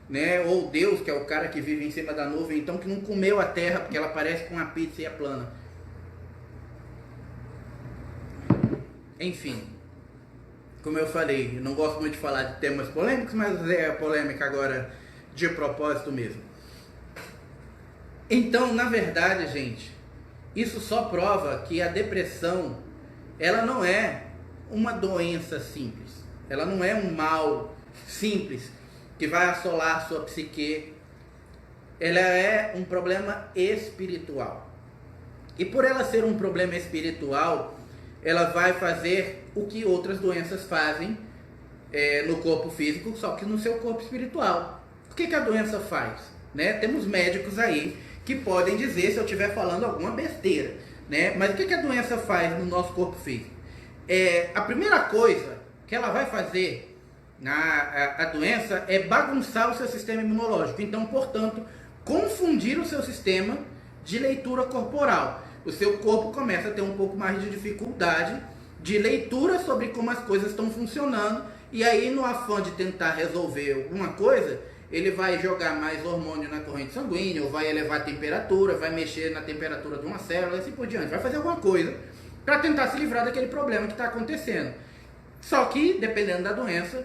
[SPEAKER 1] né? Ou Deus, que é o cara que vive em cima da nuvem, então, que não comeu a Terra porque ela parece com uma pizza e é plana? Enfim, como eu falei, não gosto muito de falar de temas polêmicos, mas é polêmica agora de propósito mesmo. Então, na verdade, gente, isso só prova que a depressão, ela não é uma doença simples. Ela não é um mal simples que vai assolar sua psique. Ela é um problema espiritual. E por ela ser um problema espiritual, ela vai fazer o que outras doenças fazem no corpo físico, só que no seu corpo espiritual. O que a doença faz? Né? Temos médicos aí que podem dizer se eu estiver falando alguma besteira, né? Mas o que a doença faz no nosso corpo físico? A primeira coisa que ela vai fazer a doença é bagunçar o seu sistema imunológico. Então, portanto, confundir o seu sistema de leitura corporal. O seu corpo começa a ter um pouco mais de dificuldade de leitura sobre como as coisas estão funcionando, e aí, no afã de tentar resolver alguma coisa, ele vai jogar mais hormônio na corrente sanguínea, ou vai elevar a temperatura, vai mexer na temperatura de uma célula, e assim por diante. Vai fazer alguma coisa para tentar se livrar daquele problema que está acontecendo. Só que, dependendo da doença,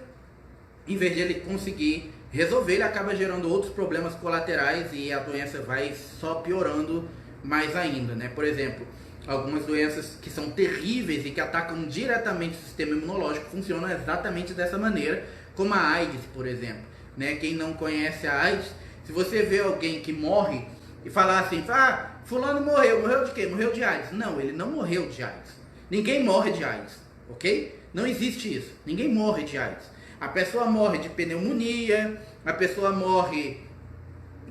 [SPEAKER 1] em vez de ele conseguir resolver, ele acaba gerando outros problemas colaterais, e a doença vai só piorando mais ainda, né? Por exemplo, algumas doenças que são terríveis e que atacam diretamente o sistema imunológico funcionam exatamente dessa maneira, como a AIDS, por exemplo, né? Quem não conhece a AIDS, se você vê alguém que morre e falar assim, fulano morreu de quê? Morreu de AIDS. Não, ele não morreu de AIDS. Ninguém morre de AIDS, ok? Não existe isso. Ninguém morre de AIDS. A pessoa morre de pneumonia, a pessoa morre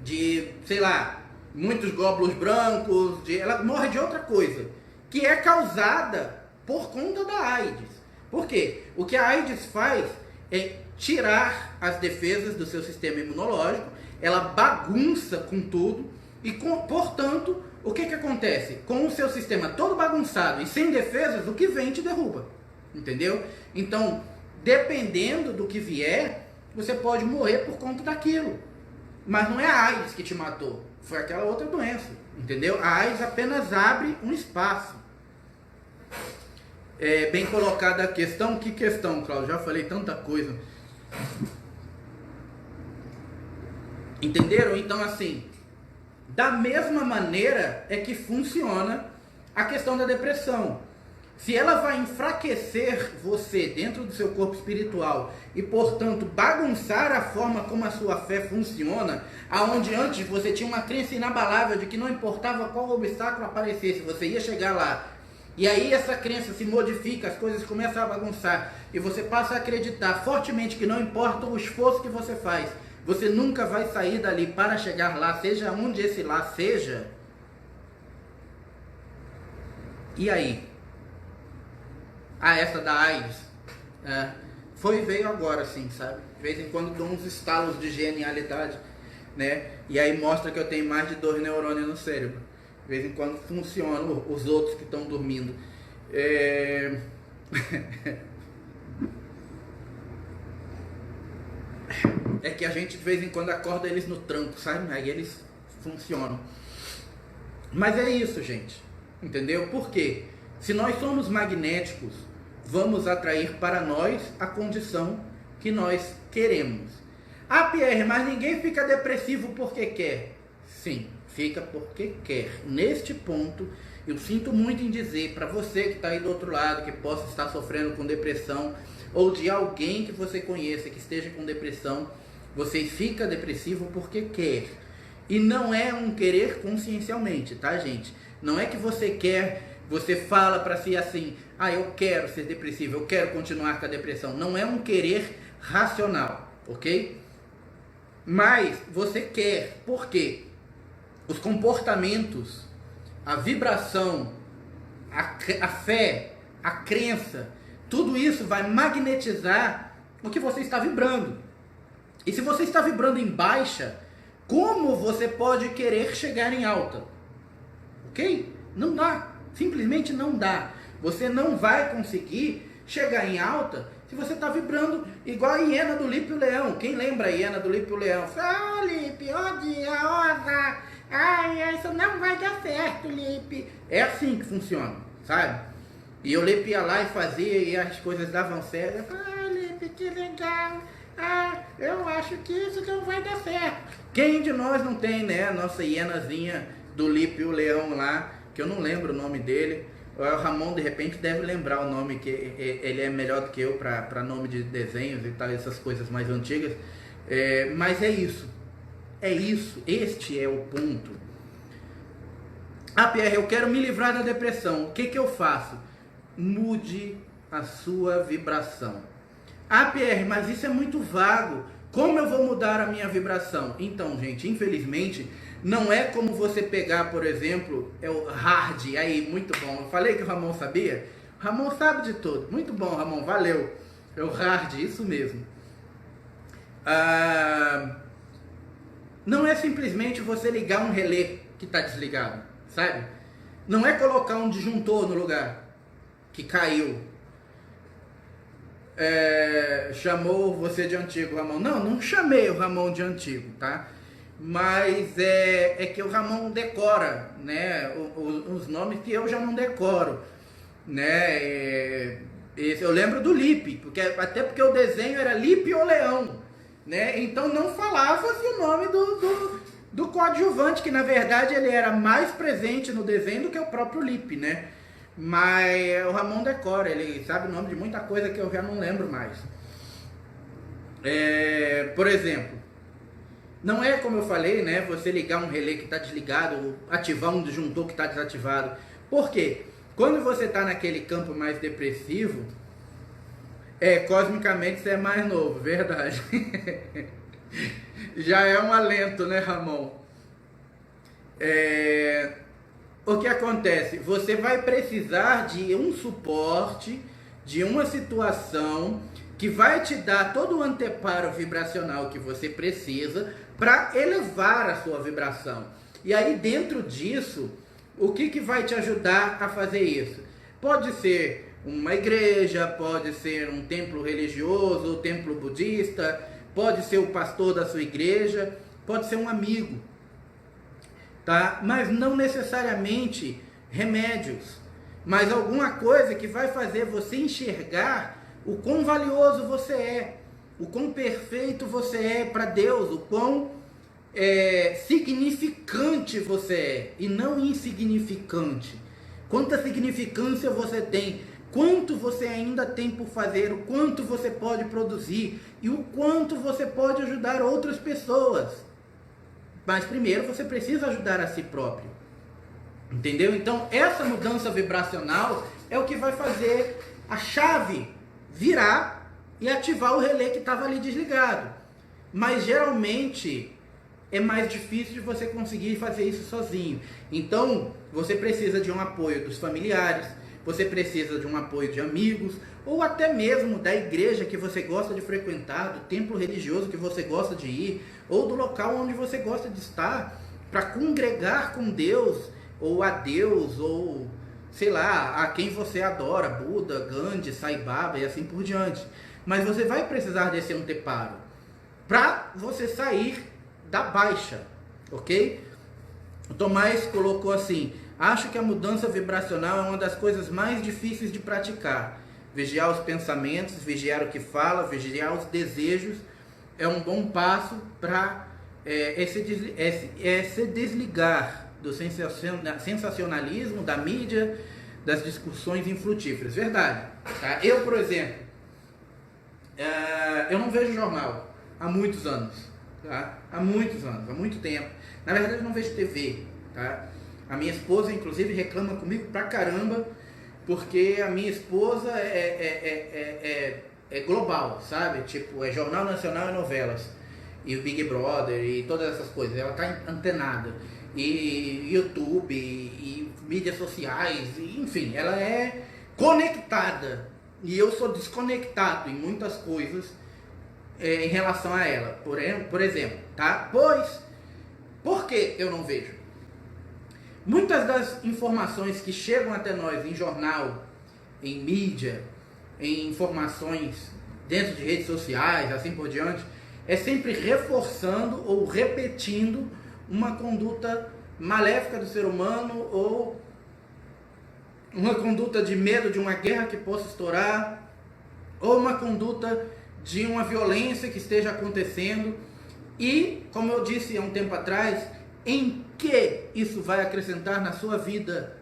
[SPEAKER 1] de, sei lá, muitos glóbulos brancos, ela morre de outra coisa, que é causada por conta da AIDS. Por quê? O que a AIDS faz é tirar as defesas do seu sistema imunológico, ela bagunça com tudo, e portanto, o que acontece? Com o seu sistema todo bagunçado e sem defesas, o que vem te derruba. Entendeu? Então, dependendo do que vier, você pode morrer por conta daquilo. Mas não é a AIDS que te matou, foi aquela outra doença, entendeu? A AIDS apenas abre um espaço. bem colocada a questão. Que questão, Cláudio? Já falei tanta coisa. Entenderam? Então, assim, da mesma maneira é que funciona a questão da depressão. Se ela vai enfraquecer você dentro do seu corpo espiritual e, portanto, bagunçar a forma como a sua fé funciona, aonde antes você tinha uma crença inabalável de que não importava qual obstáculo aparecesse, você ia chegar lá. E aí essa crença se modifica, as coisas começam a bagunçar e você passa a acreditar fortemente que não importa o esforço que você faz, você nunca vai sair dali para chegar lá, seja onde esse lá seja. E aí? Essa da AIDS, veio agora assim, sabe? De vez em quando dou uns estalos de genialidade, né? E aí mostra que eu tenho mais de 2 neurônios no cérebro. De vez em quando funcionam os outros que estão dormindo. É que a gente de vez em quando acorda eles no tranco, sabe? Aí eles funcionam. Mas é isso, gente. Entendeu? Por quê? Se nós somos magnéticos, vamos atrair para nós a condição que nós queremos. Pierre, mas ninguém fica depressivo porque quer. Sim, fica porque quer. Neste ponto, eu sinto muito em dizer para você que está aí do outro lado, que possa estar sofrendo com depressão, ou de alguém que você conheça que esteja com depressão, você fica depressivo porque quer. E não é um querer consciencialmente, tá, gente? Não é que você quer... Você fala para si assim, eu quero ser depressivo, eu quero continuar com a depressão. Não é um querer racional, ok? Mas você quer, por quê? Os comportamentos, a vibração, a fé, a crença, tudo isso vai magnetizar o que você está vibrando. E se você está vibrando em baixa, como você pode querer chegar em alta? Ok? Não dá. Simplesmente não dá. Você não vai conseguir chegar em alta se você está vibrando igual a hiena do Lipe e o Leão. Quem lembra a hiena do Lipe e o Leão? Lipe, dia, osa. Isso não vai dar certo, Lipe. É assim que funciona, sabe? E o Lipe ia lá e fazia e as coisas davam certo. Lipe, que legal. Eu acho que isso não vai dar certo. Quem de nós não tem, né, a nossa hienazinha do Lipe e o Leão lá, que eu não lembro o nome dele. O Ramon de repente deve lembrar o nome, que ele é melhor do que eu para nome de desenhos e tal, essas coisas mais antigas. Mas é isso, este é o ponto. Pierre, eu quero me livrar da depressão, o que eu faço? Mude a sua vibração. Pierre, mas isso é muito vago, como eu vou mudar a minha vibração? Então, gente, infelizmente não é como você pegar, por exemplo, o hard, aí, muito bom. Eu falei que o Ramon sabia? O Ramon sabe de tudo. Muito bom, Ramon, valeu. É o hard, isso mesmo. Não é simplesmente você ligar um relé que está desligado, sabe? Não é colocar um disjuntor no lugar que caiu. Chamou você de antigo, Ramon. Não chamei o Ramon de antigo, tá? Mas é que o Ramon decora, né, os nomes que eu já não decoro, né? Eu lembro do Lipe, até porque o desenho era Lipe ou Leão, né? Então não falava-se o nome do coadjuvante, que na verdade ele era mais presente no desenho do que o próprio Lipe, né? Mas o Ramon decora, ele sabe o nome de muita coisa que eu já não lembro mais. Por exemplo, não é como eu falei, né? Você ligar um relé que está desligado, ou ativar um disjuntor que está desativado. Por quê? Quando você está naquele campo mais depressivo, cosmicamente você é mais novo, verdade. Já é um alento, né, Ramon? O que acontece? Você vai precisar de um suporte, de uma situação que vai te dar todo o anteparo vibracional que você precisa para elevar a sua vibração. E aí dentro disso, o que vai te ajudar a fazer isso? Pode ser uma igreja, pode ser um templo religioso, um templo budista, pode ser o pastor da sua igreja, pode ser um amigo, tá? Mas não necessariamente remédios. mas alguma coisa que vai fazer você enxergar o quão valioso você é, o quão perfeito você é para Deus, o quão significante você é e não insignificante. Quanta significância você tem, quanto você ainda tem por fazer, o quanto você pode produzir e o quanto você pode ajudar outras pessoas. Mas primeiro você precisa ajudar a si próprio. Entendeu? Então essa mudança vibracional é o que vai fazer a chave virar e ativar o relé que estava ali desligado. Mas geralmente é mais difícil de você conseguir fazer isso sozinho. Então você precisa de um apoio dos familiares, você precisa de um apoio de amigos, ou até mesmo da igreja que você gosta de frequentar, do templo religioso que você gosta de ir, ou do local onde você gosta de estar, para congregar com Deus, ou a Deus, ou sei lá, a quem você adora, Buda, Gandhi, Sai Baba e assim por diante. Mas você vai precisar desse anteparo para você sair da baixa, ok? O Tomás colocou assim: acho que a mudança vibracional é uma das coisas mais difíceis de praticar. Vigiar os pensamentos, vigiar o que fala, vigiar os desejos é um bom passo para se desligar do sensacionalismo, da mídia, das discussões infrutíferas. Verdade. Tá? Eu, por exemplo, eu não vejo jornal há muitos anos. Tá? Há muitos anos, há muito tempo. Na verdade, eu não vejo TV. Tá? A minha esposa, inclusive, reclama comigo pra caramba, porque a minha esposa é global, sabe? Tipo, é Jornal Nacional e novelas. E o Big Brother e todas essas coisas. Ela tá antenada. E YouTube, e mídias sociais, e, enfim, ela é conectada. E eu sou desconectado em muitas coisas em relação a ela. Por exemplo, tá? Pois, por que eu não vejo? Muitas das informações que chegam até nós em jornal, em mídia, em informações dentro de redes sociais, assim por diante, é sempre reforçando ou repetindo uma conduta maléfica do ser humano ou uma conduta de medo de uma guerra que possa estourar ou uma conduta de uma violência que esteja acontecendo. E, como eu disse há um tempo atrás, em que isso vai acrescentar na sua vida,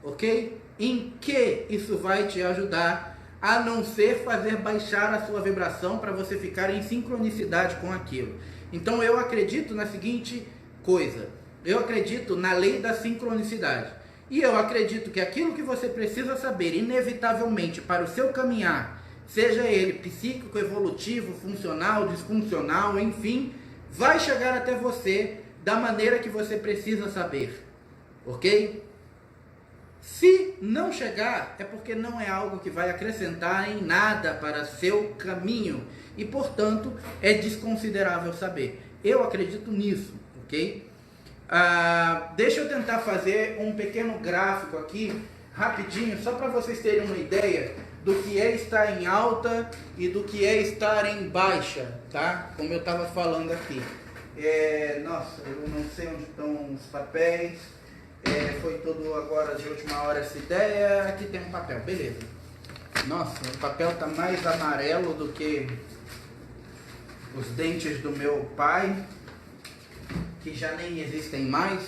[SPEAKER 1] ok? Em que isso vai te ajudar, a não ser fazer baixar a sua vibração para você ficar em sincronicidade com aquilo. Então eu acredito na seguinte coisa: eu acredito na lei da sincronicidade. E eu acredito que aquilo que você precisa saber inevitavelmente para o seu caminhar, seja ele psíquico, evolutivo, funcional, disfuncional, enfim, vai chegar até você da maneira que você precisa saber, ok? Se não chegar, é porque não é algo que vai acrescentar em nada para seu caminho e, portanto, é desconsiderável saber. Eu acredito nisso, ok? Deixa eu tentar fazer um pequeno gráfico aqui, rapidinho, só para vocês terem uma ideia do que é estar em alta e do que é estar em baixa, tá? Como eu estava falando aqui. Nossa, eu não sei onde estão os papéis. Foi tudo agora de última hora essa ideia. Aqui tem um papel, beleza. Nossa, o papel está mais amarelo do que os dentes do meu pai, que já nem existem mais,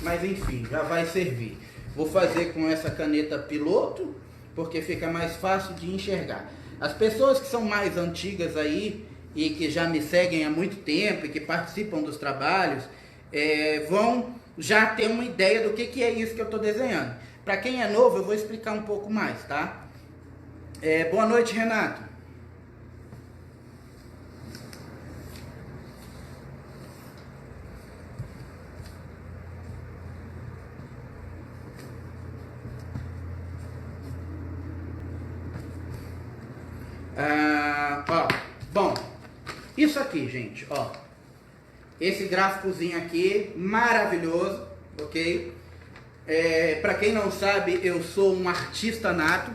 [SPEAKER 1] mas enfim, já vai servir. Vou fazer com essa caneta piloto, porque fica mais fácil de enxergar. As pessoas que são mais antigas aí e que já me seguem há muito tempo e que participam dos trabalhos, vão já ter uma ideia do que é isso que eu estou desenhando. Para quem é novo, eu vou explicar um pouco mais, tá? Boa noite, Renato. Bom, isso aqui, gente, ó, esse gráficozinho aqui, maravilhoso, ok? Para quem não sabe, eu sou um artista nato,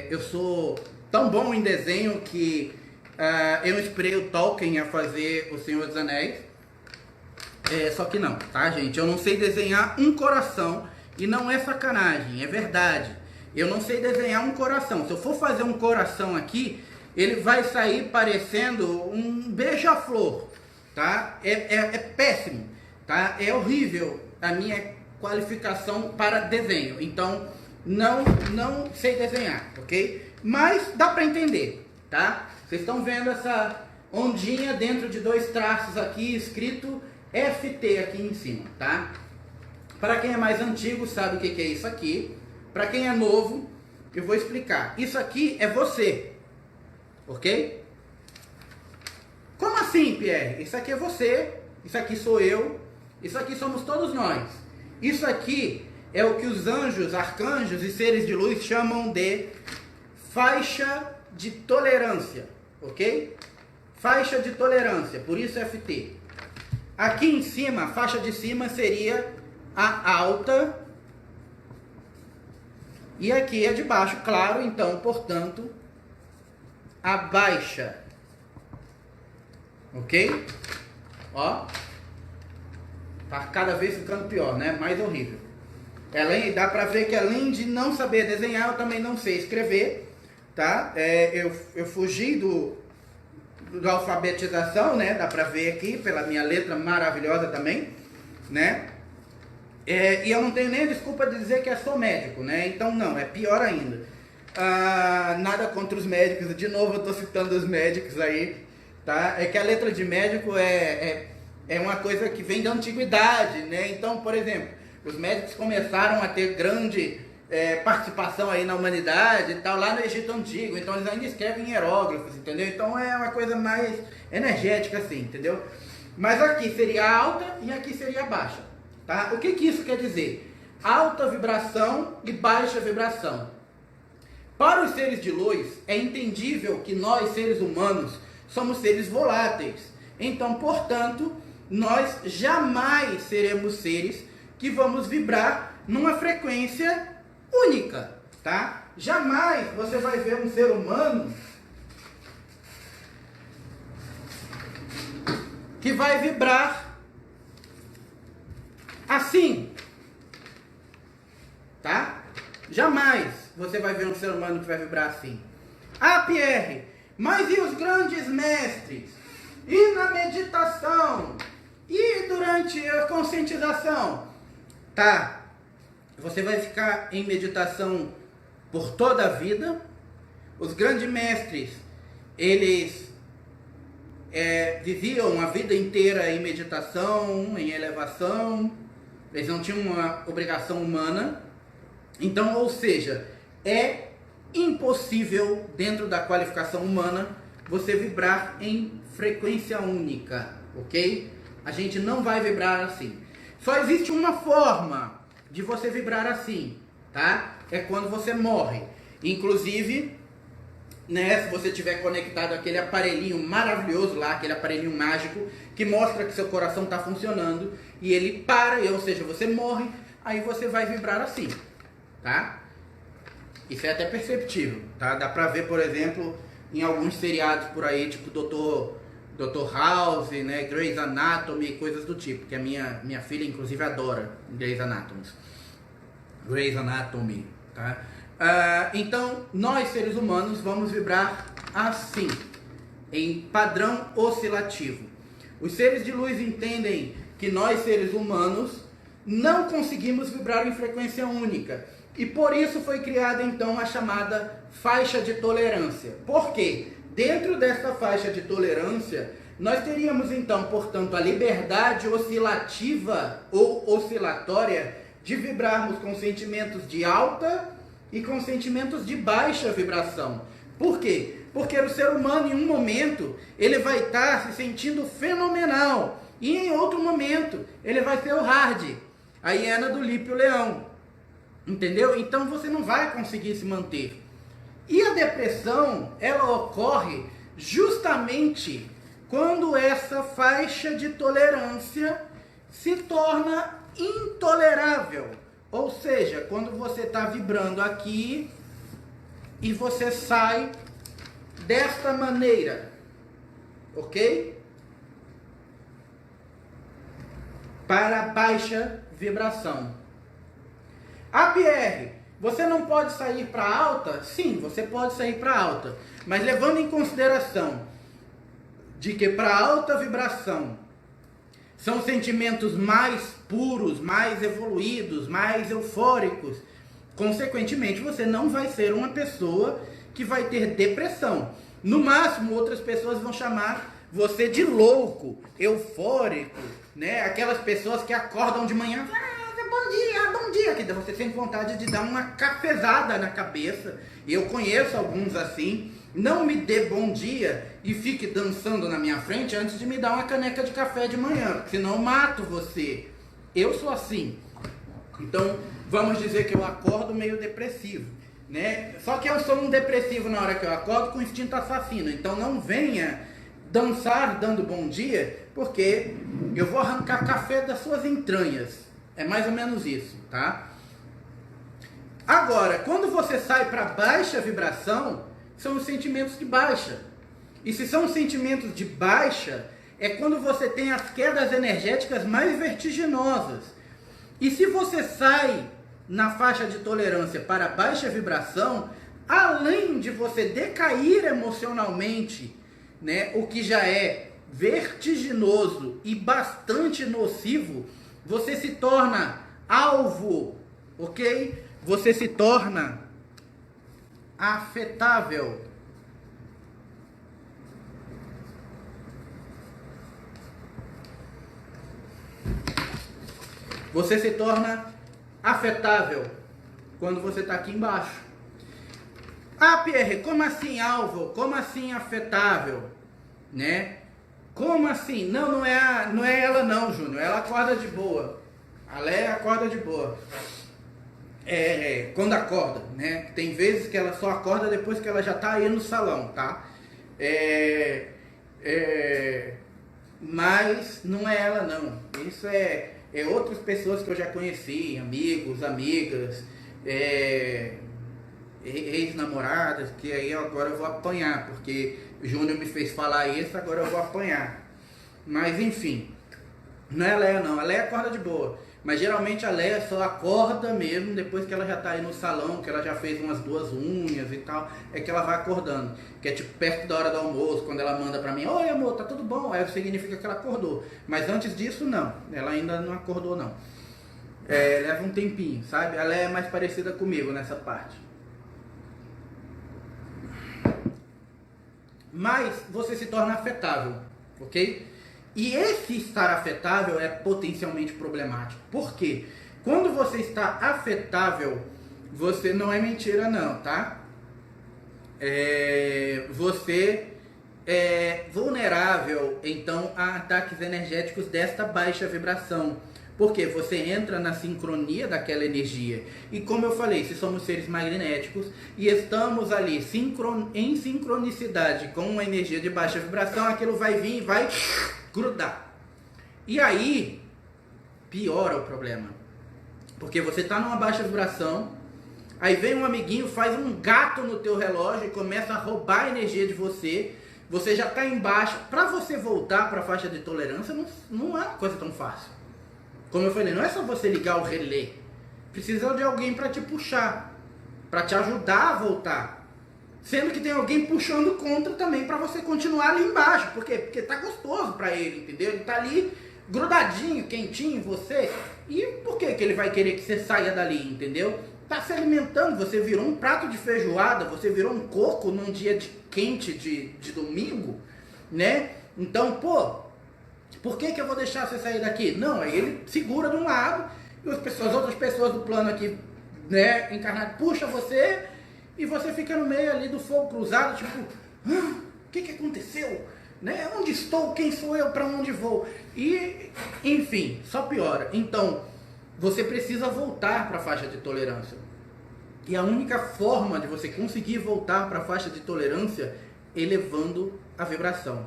[SPEAKER 1] eu sou tão bom em desenho que eu inspirei o Tolkien a fazer O Senhor dos Anéis, só que não, tá, gente? Eu não sei desenhar um coração, E não é sacanagem, é verdade. Eu não sei desenhar um coração. Se eu for fazer um coração aqui, ele vai sair parecendo um beija-flor, tá? É péssimo, tá? É horrível a minha qualificação para desenho. Então, não sei desenhar, ok? Mas dá para entender, tá? Vocês estão vendo essa ondinha dentro de dois traços aqui, escrito FT aqui em cima, tá? Para quem é mais antigo sabe o que é isso aqui. Para quem é novo, eu vou explicar. Isso aqui é você, ok? Como assim, Pierre? Isso aqui é você, isso aqui sou eu, isso aqui somos todos nós. Isso aqui é o que os anjos, arcanjos e seres de luz chamam de faixa de tolerância, ok? Faixa de tolerância, por isso FT. Aqui em cima, a faixa de cima seria a alta. E aqui é de baixo, claro, então, portanto, a baixa. Ok? Ó. Tá cada vez ficando pior, né? Mais horrível. Dá pra ver que além de não saber desenhar, eu também não sei escrever, tá? Eu fugi da alfabetização, né? Dá pra ver aqui pela minha letra maravilhosa também, né? E eu não tenho nem desculpa de dizer que sou médico, né? Então não, é pior ainda. Nada contra os médicos, de novo eu tô citando os médicos aí, tá? É que a letra de médico é uma coisa que vem da antiguidade, né? Então, por exemplo, os médicos começaram a ter grande participação aí na humanidade e tal, lá no Egito Antigo, então eles ainda escrevem hieróglifos, entendeu? Então é uma coisa mais energética assim, entendeu? Mas aqui seria alta e aqui seria baixa. Tá? O que isso quer dizer? Alta vibração e baixa vibração. Para os seres de luz, é entendível que nós, seres humanos, somos seres voláteis. Então, portanto, nós jamais seremos seres que vamos vibrar numa frequência única. Tá? Jamais você vai ver um ser humano que vai vibrar assim, tá? Jamais você vai ver um ser humano que vai vibrar assim. Ah, Pierre, mas e os grandes mestres? E na meditação? E durante a conscientização? Tá, você vai ficar em meditação por toda a vida. Os grandes mestres, eles viviam a vida inteira em meditação, em elevação. Eles não tinham uma obrigação humana. Então, ou seja, é impossível, dentro da qualificação humana, você vibrar em frequência única, ok? A gente não vai vibrar assim. Só existe uma forma de você vibrar assim, tá? É quando você morre. Inclusive, né, se você tiver conectado àquele aparelhinho maravilhoso lá, aquele aparelhinho mágico, que mostra que seu coração está funcionando, e ele para, ou seja, você morre, aí você vai vibrar assim, tá? Isso é até perceptível, tá? Dá pra ver, por exemplo, em alguns seriados por aí, tipo Dr. House, né, Grey's Anatomy, coisas do tipo, que a minha filha, inclusive, adora Grey's Anatomy, tá? Então, nós, seres humanos, vamos vibrar assim, em padrão oscilativo. Os seres de luz entendem que nós, seres humanos, não conseguimos vibrar em frequência única. E por isso foi criada, então, a chamada faixa de tolerância. Por quê? Dentro dessa faixa de tolerância, nós teríamos, então, portanto, a liberdade oscilativa ou oscilatória de vibrarmos com sentimentos de alta e com sentimentos de baixa vibração. Por quê? Porque o ser humano, em um momento, ele vai estar se sentindo fenomenal. E em outro momento, ele vai ser o hard, a hiena do Lipe e o leão. Entendeu? Então você não vai conseguir se manter. E a depressão, ela ocorre justamente quando essa faixa de tolerância se torna intolerável. Ou seja, quando você está vibrando aqui e você sai desta maneira, ok? Para baixa vibração. Ah, Pierre, você não pode sair para alta? Sim, você pode sair para alta. Mas levando em consideração de que para alta vibração são sentimentos mais puros, mais evoluídos, mais eufóricos, consequentemente você não vai ser uma pessoa que vai ter depressão. No máximo, outras pessoas vão chamar você de louco, eufórico, né? Aquelas pessoas que acordam de manhã, bom dia, que você sente vontade de dar uma cafezada na cabeça. Eu conheço alguns assim. Não me dê bom dia e fique dançando na minha frente antes de me dar uma caneca de café de manhã, porque senão eu mato você. Eu sou assim. Então, vamos dizer que eu acordo meio depressivo, né? Só que eu sou um depressivo na hora que eu acordo com instinto assassino. Então não venha dançar dando bom dia, porque eu vou arrancar café das suas entranhas. É mais ou menos isso, tá? Agora, quando você sai para baixa vibração, são os sentimentos de baixa. E se são sentimentos de baixa, é quando você tem as quedas energéticas mais vertiginosas. E se você sai na faixa de tolerância para baixa vibração, além de você decair emocionalmente, né, o que já é vertiginoso e bastante nocivo, você se torna alvo, ok? Você se torna afetável. Você se torna afetável quando você está aqui embaixo. Ah, Pierre, como assim alvo? Como assim afetável? Né? Como assim? Não é ela não, Júnior. Ela acorda de boa. A Léa acorda de boa. Quando acorda, né? Tem vezes que ela só acorda depois que ela já tá aí no salão, tá? Mas não é ela não. Isso é outras pessoas que eu já conheci, amigos, amigas, ex-namoradas, que aí agora eu vou apanhar, porque o Júnior me fez falar isso, agora eu vou apanhar. Mas enfim, não é a Léa não, a Léa acorda de boa. Mas geralmente a Léa só acorda mesmo depois que ela já tá aí no salão, que ela já fez umas 2 unhas e tal, é que ela vai acordando. Que é tipo perto da hora do almoço, quando ela manda pra mim, oi amor, tá tudo bom? Aí significa que ela acordou. Mas antes disso não, ela ainda não acordou não. Leva um tempinho, sabe? Ela é mais parecida comigo nessa parte. Mas você se torna afetável, ok? E esse estar afetável é potencialmente problemático. Por quê? Quando você está afetável, você não é mentira não, tá? Você é vulnerável, então, a ataques energéticos desta baixa vibração. Porque você entra na sincronia daquela energia. E como eu falei, se somos seres magnéticos e estamos ali em sincronicidade com uma energia de baixa vibração, aquilo vai vir e vai grudar. E aí, piora o problema. Porque você está numa baixa vibração, aí vem um amiguinho, faz um gato no teu relógio e começa a roubar a energia de você. Você já está embaixo. Para você voltar para a faixa de tolerância, não é uma coisa tão fácil. Como eu falei, não é só você ligar o relé. Precisa de alguém para te puxar, para te ajudar a voltar. Sendo que tem alguém puxando contra também para você continuar ali embaixo. Por quê? Porque tá gostoso para ele, entendeu? Ele tá ali grudadinho, quentinho em você. E por que ele vai querer que você saia dali, entendeu? Tá se alimentando, você virou um prato de feijoada, você virou um coco num dia quente de domingo, né? Então, por que eu vou deixar você sair daqui? Não, aí ele segura de um lado e outras pessoas do plano aqui, né, encarnado, puxa você e você fica no meio ali do fogo cruzado, tipo, o que aconteceu? Né? Onde estou? Quem sou eu? Para onde vou? E, enfim, só piora. Então, você precisa voltar para a faixa de tolerância. E a única forma de você conseguir voltar para a faixa de tolerância é elevando a vibração.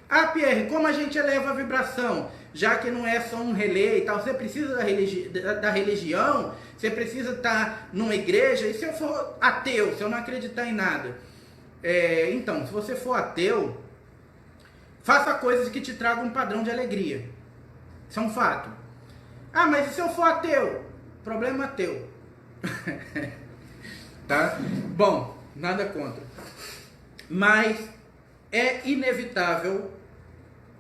[SPEAKER 1] Ah, Pierre, como a gente eleva a vibração? Já que não é só um relé e tal, você precisa da religião, você precisa estar numa igreja. E se eu for ateu, se eu não acreditar em nada? Então, se você for ateu, faça coisas que te tragam um padrão de alegria. Isso é um fato. Ah, mas e se eu for ateu? Problema teu. Tá? Bom, nada contra. Mas é inevitável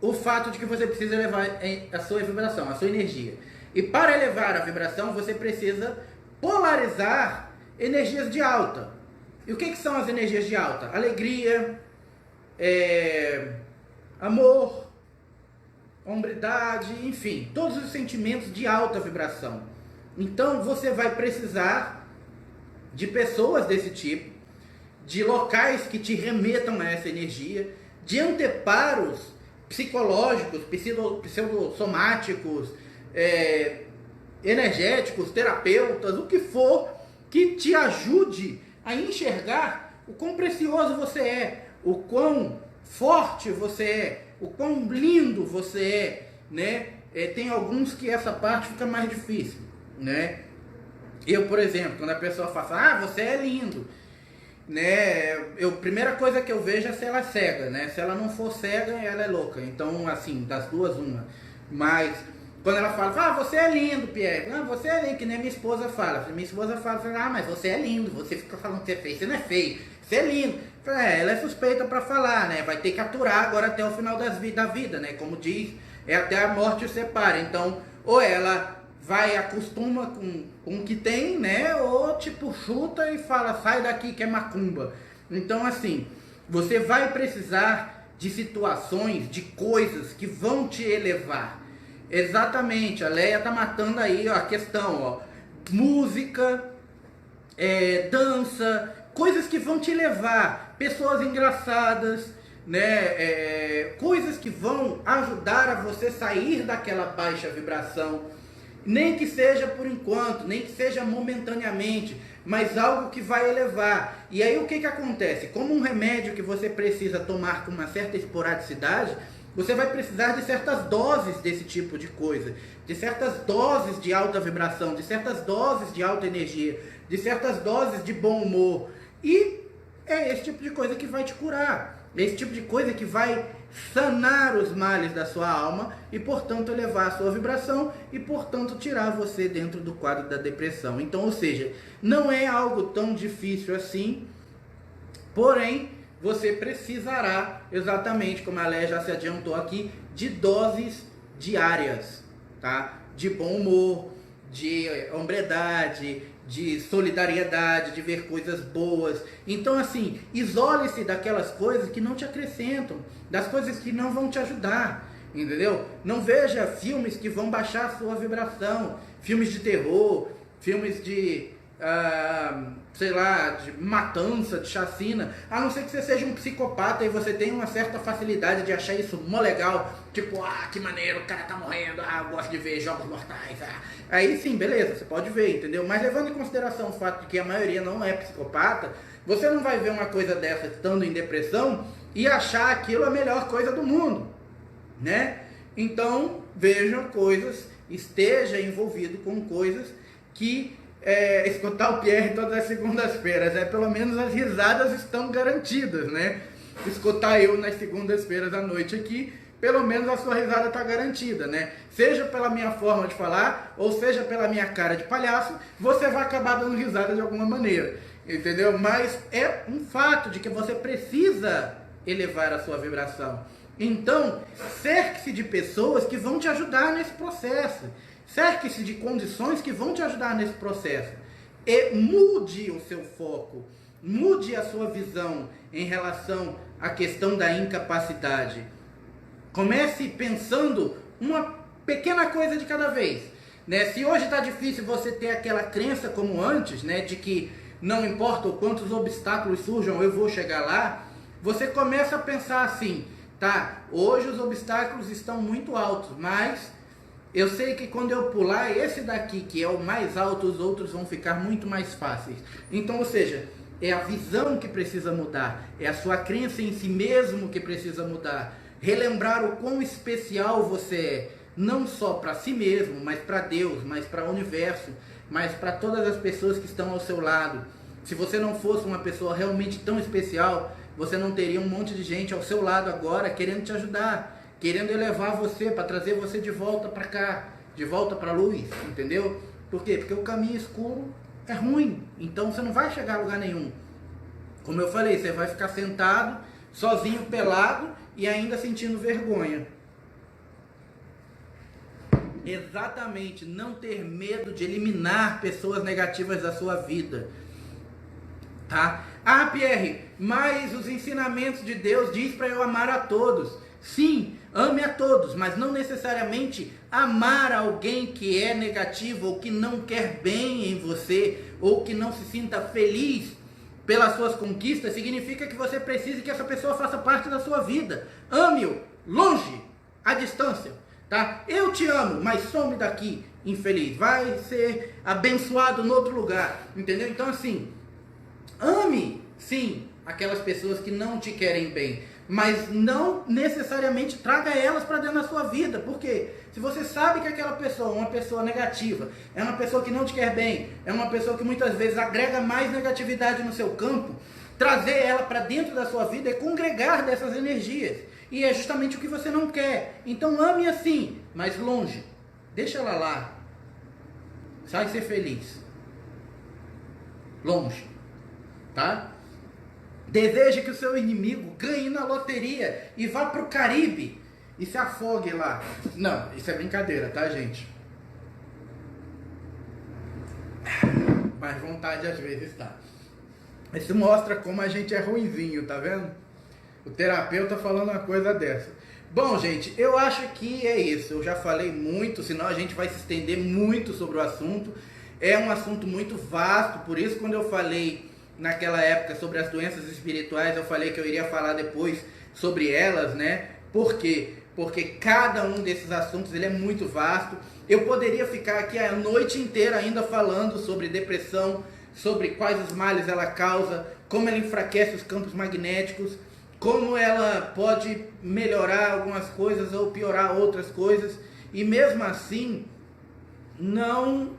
[SPEAKER 1] o fato de que você precisa elevar a sua vibração, a sua energia. E para elevar a vibração, você precisa polarizar energias de alta. E o que são as energias de alta? Alegria, amor, hombridade, enfim, todos os sentimentos de alta vibração. Então você vai precisar de pessoas desse tipo, de locais que te remetam a essa energia, de anteparos psicológicos, pseudosomáticos, energéticos, terapeutas, o que for que te ajude a enxergar o quão precioso você é, o quão forte você é, o quão lindo você é, né? Tem alguns que essa parte fica mais difícil, né? Eu, por exemplo, quando a pessoa fala, você é lindo, né? Primeira coisa que eu vejo é se ela é cega, né? Se ela não for cega, ela é louca. Então, assim, das duas, uma. Mas quando ela fala, você é lindo, Pierre. Você é lindo, que nem minha esposa fala. Minha esposa fala, mas você é lindo. Você fica falando que você é feio. Você não é feio, você é lindo. Ela é suspeita para falar, né? Vai ter que aturar agora até o final da vida, né? Como diz, até a morte os separa. Então, ou ela acostuma com o que tem, né? Ou tipo chuta e fala, sai daqui que é macumba. Então assim, você vai precisar de situações, de coisas que vão te elevar. Exatamente, a Leia tá matando aí a questão, música, dança, coisas que vão te elevar, pessoas engraçadas, né? Coisas que vão ajudar a você sair daquela baixa vibração. Nem que seja por enquanto, nem que seja momentaneamente, mas algo que vai elevar. E aí o que acontece? Como um remédio que você precisa tomar com uma certa esporadicidade, você vai precisar de certas doses desse tipo de coisa, de certas doses de alta vibração, de certas doses de alta energia, de certas doses de bom humor. E é esse tipo de coisa que vai te curar, esse tipo de coisa que vai sanar os males da sua alma e, portanto, elevar a sua vibração e, portanto, tirar você dentro do quadro da depressão. Então, ou seja, não é algo tão difícil assim, porém, você precisará, exatamente como a Léa já se adiantou aqui, de doses diárias, tá? De bom humor, de hombridade, de solidariedade, de ver coisas boas. Então assim, isole-se daquelas coisas que não te acrescentam, das coisas que não vão te ajudar, entendeu? Não veja filmes que vão baixar a sua vibração, filmes de terror, filmes de, sei lá, de matança, de chacina, a não ser que você seja um psicopata e você tenha uma certa facilidade de achar isso mó legal, tipo, que maneiro, o cara tá morrendo, eu gosto de ver jogos mortais, aí sim, beleza, você pode ver, entendeu? Mas levando em consideração o fato de que a maioria não é psicopata, você não vai ver uma coisa dessa estando em depressão e achar aquilo a melhor coisa do mundo, né? Então, veja coisas, esteja envolvido com coisas que escutar o Pierre todas as segundas-feiras, pelo menos as risadas estão garantidas, né? Escutar eu nas segundas-feiras à noite aqui, pelo menos a sua risada está garantida, né? Seja pela minha forma de falar, ou seja pela minha cara de palhaço, você vai acabar dando risada de alguma maneira, entendeu? Mas é um fato de que você precisa elevar a sua vibração. Então, cerque-se de pessoas que vão te ajudar nesse processo. Cerque-se de condições que vão te ajudar nesse processo. E mude o seu foco, mude a sua visão em relação à questão da incapacidade. Comece pensando uma pequena coisa de cada vez, né? Se hoje está difícil você ter aquela crença como antes, né, de que não importa o quantos obstáculos surjam, eu vou chegar lá, você começa a pensar assim, tá, hoje os obstáculos estão muito altos, mas eu sei que quando eu pular esse daqui, que é o mais alto, os outros vão ficar muito mais fáceis. Então, ou seja, é a visão que precisa mudar, é a sua crença em si mesmo que precisa mudar. Relembrar o quão especial você é, não só para si mesmo, mas para Deus, mas para o universo, mas para todas as pessoas que estão ao seu lado. Se você não fosse uma pessoa realmente tão especial, você não teria um monte de gente ao seu lado agora querendo te ajudar, querendo elevar você, para trazer você de volta para cá, de volta para a luz, entendeu? Por quê? Porque o caminho escuro é ruim. Então você não vai chegar a lugar nenhum. Como eu falei, você vai ficar sentado, sozinho, pelado e ainda sentindo vergonha. Exatamente, não ter medo de eliminar pessoas negativas da sua vida. Tá? Ah, Pierre, mas os ensinamentos de Deus diz para eu amar a todos. Sim, ame a todos, mas não necessariamente amar alguém que é negativo ou que não quer bem em você ou que não se sinta feliz pelas suas conquistas significa que você precisa que essa pessoa faça parte da sua vida. Ame-o longe, à distância, tá? Eu te amo, mas some daqui, infeliz. Vai ser abençoado em outro lugar, entendeu? Então assim, ame, sim, aquelas pessoas que não te querem bem, mas não necessariamente traga elas para dentro da sua vida. Por quê? Se você sabe que aquela pessoa é uma pessoa negativa, é uma pessoa que não te quer bem, é uma pessoa que muitas vezes agrega mais negatividade no seu campo, trazer ela para dentro da sua vida é congregar dessas energias. E é justamente o que você não quer. Então ame assim, mas longe. Deixa ela lá. Sai ser feliz. Longe. Tá? Deseje que o seu inimigo ganhe na loteria e vá para o Caribe e se afogue lá. Não, isso é brincadeira, tá, gente? Mas vontade às vezes tá. Isso mostra como a gente é ruinzinho, tá vendo? O terapeuta falando uma coisa dessa. Bom, gente, eu acho que é isso. Eu já falei muito, senão a gente vai se estender muito sobre o assunto. É um assunto muito vasto, por isso quando eu falei naquela época sobre as doenças espirituais, eu falei que eu iria falar depois sobre elas, né? Por quê? Porque cada um desses assuntos ele é muito vasto. Eu poderia ficar aqui a noite inteira ainda falando sobre depressão, sobre quais os males ela causa, como ela enfraquece os campos magnéticos, como ela pode melhorar algumas coisas ou piorar outras coisas, e mesmo assim não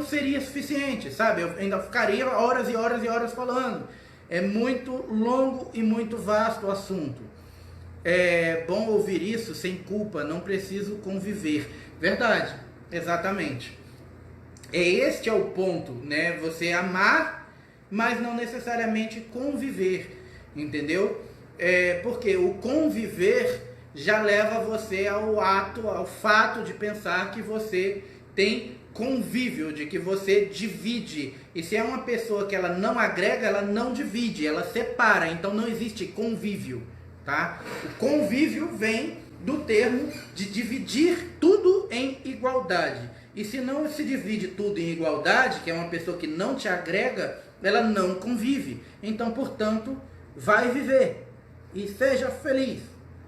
[SPEAKER 1] seria suficiente, sabe? Eu ainda ficaria horas e horas e horas falando. É muito longo e muito vasto o assunto. É bom ouvir isso sem culpa, não preciso conviver. Verdade, exatamente. Este é o ponto, né? Você amar, mas não necessariamente conviver, entendeu? Porque o conviver já leva você ao fato de pensar que você tem convívio, de que você divide. E se é uma pessoa que ela não agrega, ela não divide, ela separa. Então não existe convívio, tá? O convívio vem do termo de dividir tudo em igualdade. E se não se divide tudo em igualdade, que é uma pessoa que não te agrega, ela não convive. Então, portanto, vai viver e seja feliz.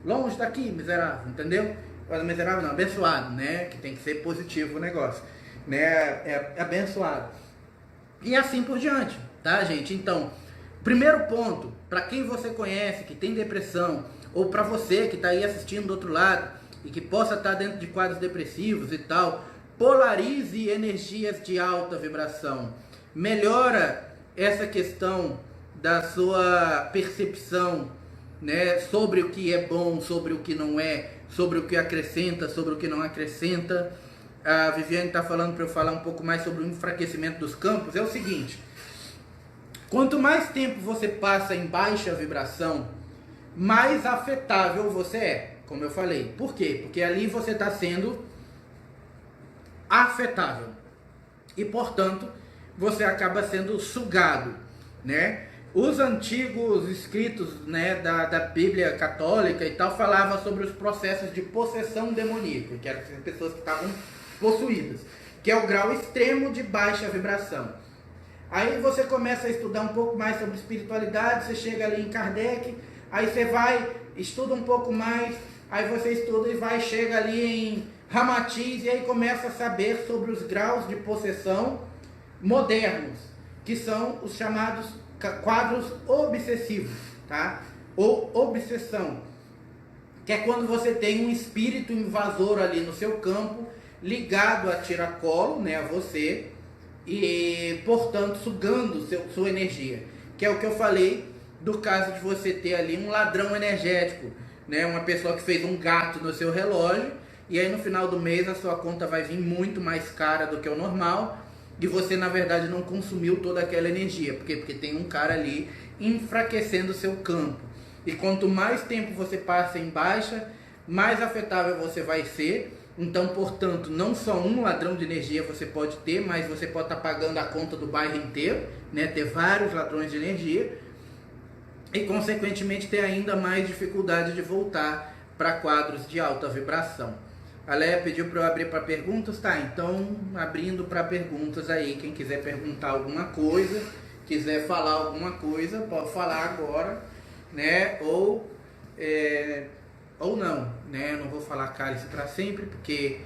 [SPEAKER 1] Longe daqui, miserável, entendeu? Miserável não, abençoado, né? Que tem que ser positivo o negócio, né? É abençoado. E assim por diante, tá, gente? Então, primeiro ponto, para quem você conhece que tem depressão, ou para você que está aí assistindo do outro lado e que possa estar dentro de quadros depressivos e tal, polarize energias de alta vibração. Melhora essa questão da sua percepção, né, sobre o que é bom, sobre o que não é, sobre o que acrescenta, sobre o que não acrescenta. A Viviane está falando para eu falar um pouco mais sobre o enfraquecimento dos campos. É o seguinte: quanto mais tempo você passa em baixa vibração, mais afetável você é, como eu falei. Por quê? Porque ali você está sendo afetável e, portanto, você acaba sendo sugado, né? Os antigos escritos, né, da Bíblia católica e tal falavam sobre os processos de possessão demoníaca, que eram as pessoas que estavam possuídas, que é o grau extremo de baixa vibração. Aí você começa a estudar um pouco mais sobre espiritualidade, você chega ali em Kardec, aí você vai, estuda um pouco mais, aí você estuda e chega ali em Ramatiz, e aí começa a saber sobre os graus de possessão modernos, que são os chamados quadros obsessivos, tá? Ou obsessão, que é quando você tem um espírito invasor ali no seu campo, ligado a tiracolo, né, a você, e, portanto, sugando sua energia, que é o que eu falei do caso de você ter ali um ladrão energético, né, uma pessoa que fez um gato no seu relógio, e aí no final do mês a sua conta vai vir muito mais cara do que o normal, e você na verdade não consumiu toda aquela energia. Por quê? Porque tem um cara ali enfraquecendo o seu campo. E quanto mais tempo você passa em baixa, mais afetável você vai ser. Então, portanto, não só um ladrão de energia você pode ter, mas você pode estar pagando a conta do bairro inteiro, né? Ter vários ladrões de energia e, consequentemente, ter ainda mais dificuldade de voltar para quadros de alta vibração. A Leia pediu para eu abrir para perguntas, tá? Então, abrindo para perguntas aí, quem quiser perguntar alguma coisa, quiser falar alguma coisa, pode falar agora, né? Ou não, né? Eu não vou falar cálice para sempre, porque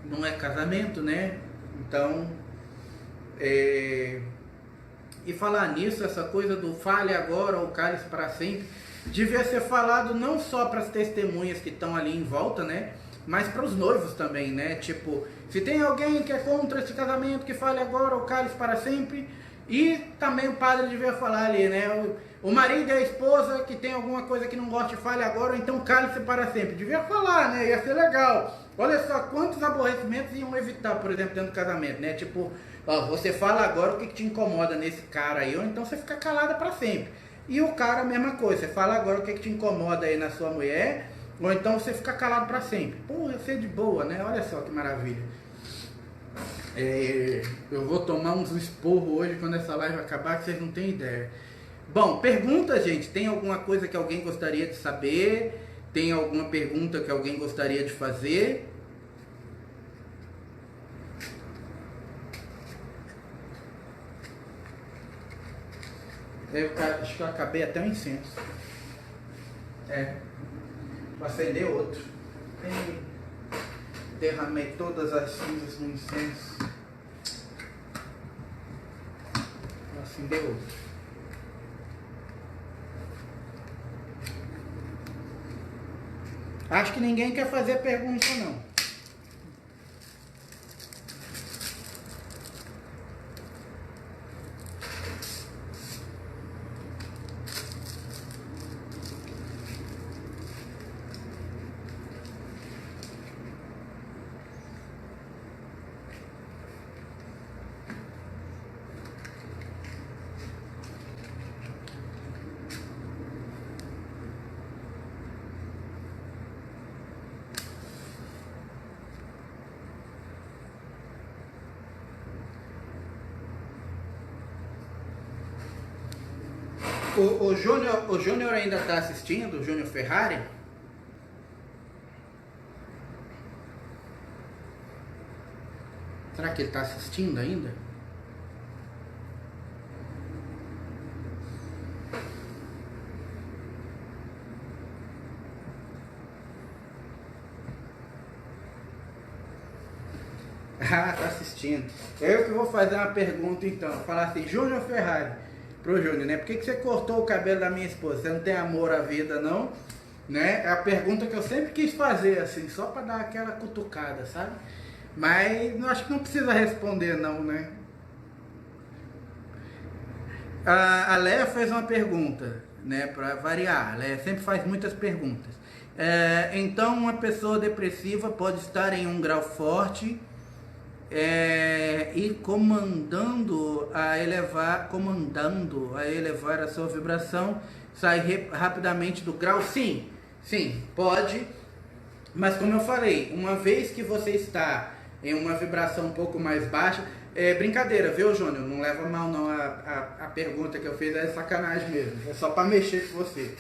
[SPEAKER 1] não é casamento, né? Então, e falar nisso, essa coisa do fale agora ou cálice para sempre, devia ser falado não só para as testemunhas que estão ali em volta, né? Mas para os noivos também, né? Tipo, se tem alguém que é contra esse casamento, que fale agora ou cálice para sempre. E também o padre devia falar ali, né? O marido e a esposa que tem alguma coisa que não gosta, fale agora, ou então cale-se para sempre. Devia falar, né? Ia ser legal. Olha só quantos aborrecimentos iam evitar, por exemplo, dentro do casamento, né? Tipo, ó, você fala agora o que te incomoda nesse cara aí, ou então você fica calada para sempre. E o cara, a mesma coisa. Você fala agora o que te incomoda aí na sua mulher, ou então você fica calado para sempre. Pô, ia ser de boa, né? Olha só que maravilha. Eu vou tomar uns esporros hoje quando essa live acabar, que vocês não têm ideia. Bom, pergunta, gente. Tem alguma coisa que alguém gostaria de saber? Tem alguma pergunta que alguém gostaria de fazer? Acho que eu acabei até o incenso. Vou acender outro. Derramei todas as cinzas no incenso. Vou acender outro. Acho que ninguém quer fazer pergunta, não. O Júnior ainda está assistindo, o Júnior Ferrari? Será que ele está assistindo ainda? Ah, tá assistindo. Eu que vou fazer uma pergunta então. Falar assim, Júnior Ferrari, pro Júnior, né? Por que você cortou o cabelo da minha esposa? Você não tem amor à vida, não? Né? É a pergunta que eu sempre quis fazer, assim, só pra dar aquela cutucada, sabe? Mas eu acho que não precisa responder, não, né? A Leia fez uma pergunta, né? Pra variar. A Leia sempre faz muitas perguntas. Então, uma pessoa depressiva pode estar em um grau forte e comandando a elevar a sua vibração, sair rapidamente do grau? Sim, pode. Mas como eu falei, uma vez que você está em uma vibração um pouco mais baixa, brincadeira, viu, Júnior? Não leva mal não, a pergunta que eu fiz é sacanagem mesmo, é só para mexer com você.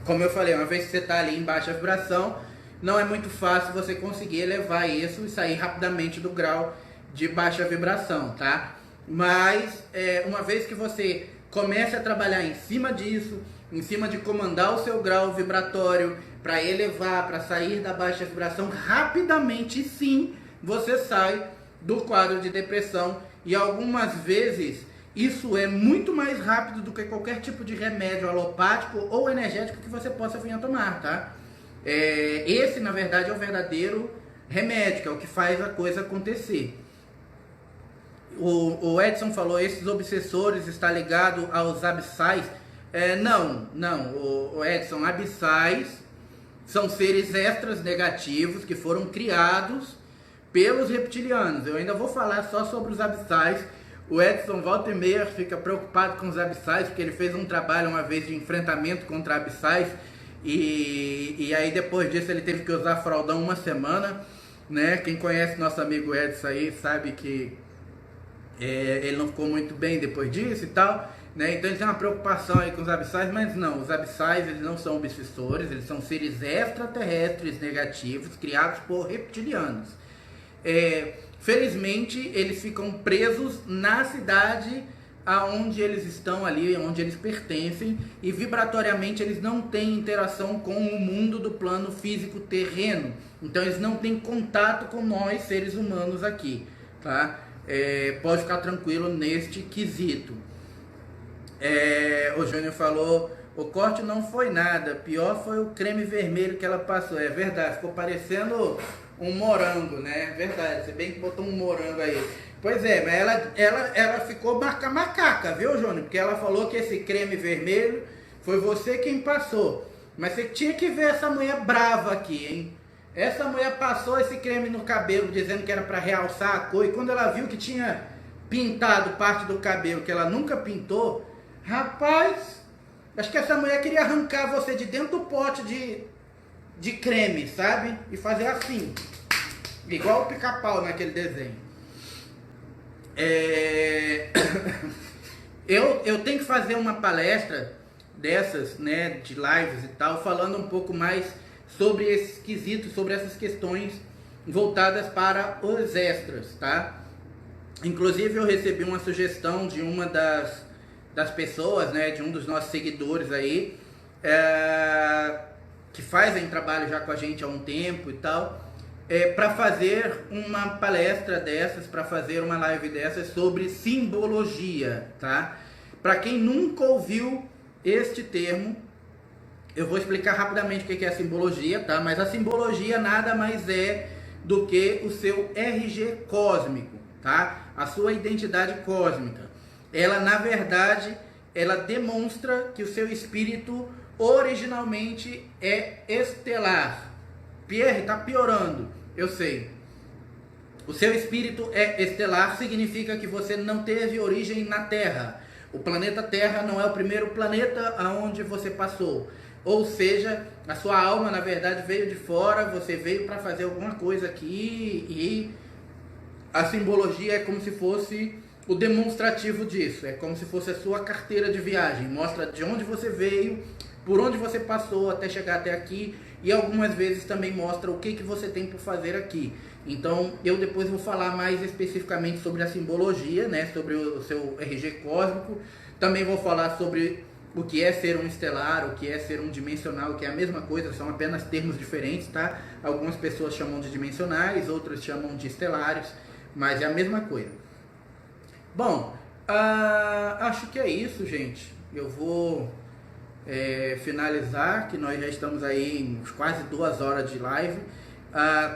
[SPEAKER 1] Como eu falei, uma vez que você está ali em baixa vibração, não é muito fácil você conseguir elevar isso e sair rapidamente do grau de baixa vibração, tá? Mas, uma vez que você comece a trabalhar em cima disso, em cima de comandar o seu grau vibratório para elevar, para sair da baixa vibração, rapidamente sim, você sai do quadro de depressão. E algumas vezes isso é muito mais rápido do que qualquer tipo de remédio alopático ou energético que você possa vir a tomar, tá? Esse, na verdade, é o verdadeiro remédio, que é o que faz a coisa acontecer. O Edson falou, esses obsessores está ligado aos abissais? Não, o Edson, abissais são seres extras negativos que foram criados pelos reptilianos. Eu ainda vou falar só sobre os abissais. O Edson volta e meia fica preocupado com os abissais, porque ele fez um trabalho uma vez de enfrentamento contra abissais, e aí depois disso ele teve que usar fraldão uma semana, né? Quem conhece nosso amigo Edson aí sabe que ele não ficou muito bem depois disso e tal, né? Então ele tem uma preocupação aí com os abissais, mas não, os abissais eles não são obsessores, eles são seres extraterrestres negativos criados por reptilianos. Felizmente eles ficam presos na cidade aonde eles estão ali, onde eles pertencem, e vibratoriamente eles não têm interação com o mundo do plano físico terreno. Então eles não têm contato com nós seres humanos aqui, tá? Pode ficar tranquilo neste quesito. O Júnior falou, o corte não foi nada, pior foi o creme vermelho que ela passou. É verdade, ficou parecendo um morango, né? Verdade, você bem que botou um morango aí. Pois é, mas ela ficou macaca, viu, Júnior? Porque ela falou que esse creme vermelho foi você quem passou. Mas você tinha que ver essa mulher brava aqui, hein? Essa mulher passou esse creme no cabelo dizendo que era para realçar a cor, e quando ela viu que tinha pintado parte do cabelo que ela nunca pintou, rapaz, acho que essa mulher queria arrancar você de dentro do pote de creme, sabe? E fazer assim, igual o pica-pau naquele desenho. Eu tenho que fazer uma palestra dessas, né, de lives e tal, falando um pouco mais sobre esses quesitos, sobre essas questões voltadas para os extras, tá? Inclusive eu recebi uma sugestão de uma das pessoas, né, de um dos nossos seguidores aí, que fazem trabalho já com a gente há um tempo e tal, para fazer uma palestra dessas, para fazer uma live dessas sobre simbologia, tá? Para quem nunca ouviu este termo, eu vou explicar rapidamente o que é a simbologia, tá? Mas a simbologia nada mais é do que o seu RG cósmico, tá? A sua identidade cósmica. Ela, na verdade, ela demonstra que o seu espírito originalmente é estelar. Pierre, tá piorando, eu sei. O seu espírito é estelar, significa que você não teve origem na Terra. O planeta Terra não é o primeiro planeta aonde você passou. Ou seja, a sua alma, na verdade, veio de fora, você veio para fazer alguma coisa aqui, e a simbologia é como se fosse o demonstrativo disso. É como se fosse a sua carteira de viagem. Mostra de onde você veio, por onde você passou até chegar até aqui, e algumas vezes também mostra o que você tem por fazer aqui. Então, eu depois vou falar mais especificamente sobre a simbologia, né, sobre o seu RG cósmico. Também vou falar sobre o que é ser um estelar, o que é ser um dimensional, que é a mesma coisa, são apenas termos diferentes, tá? Algumas pessoas chamam de dimensionais, outras chamam de estelares, mas é a mesma coisa. Bom, acho que é isso, gente. Eu vou finalizar, que nós já estamos aí em quase 2 horas de live.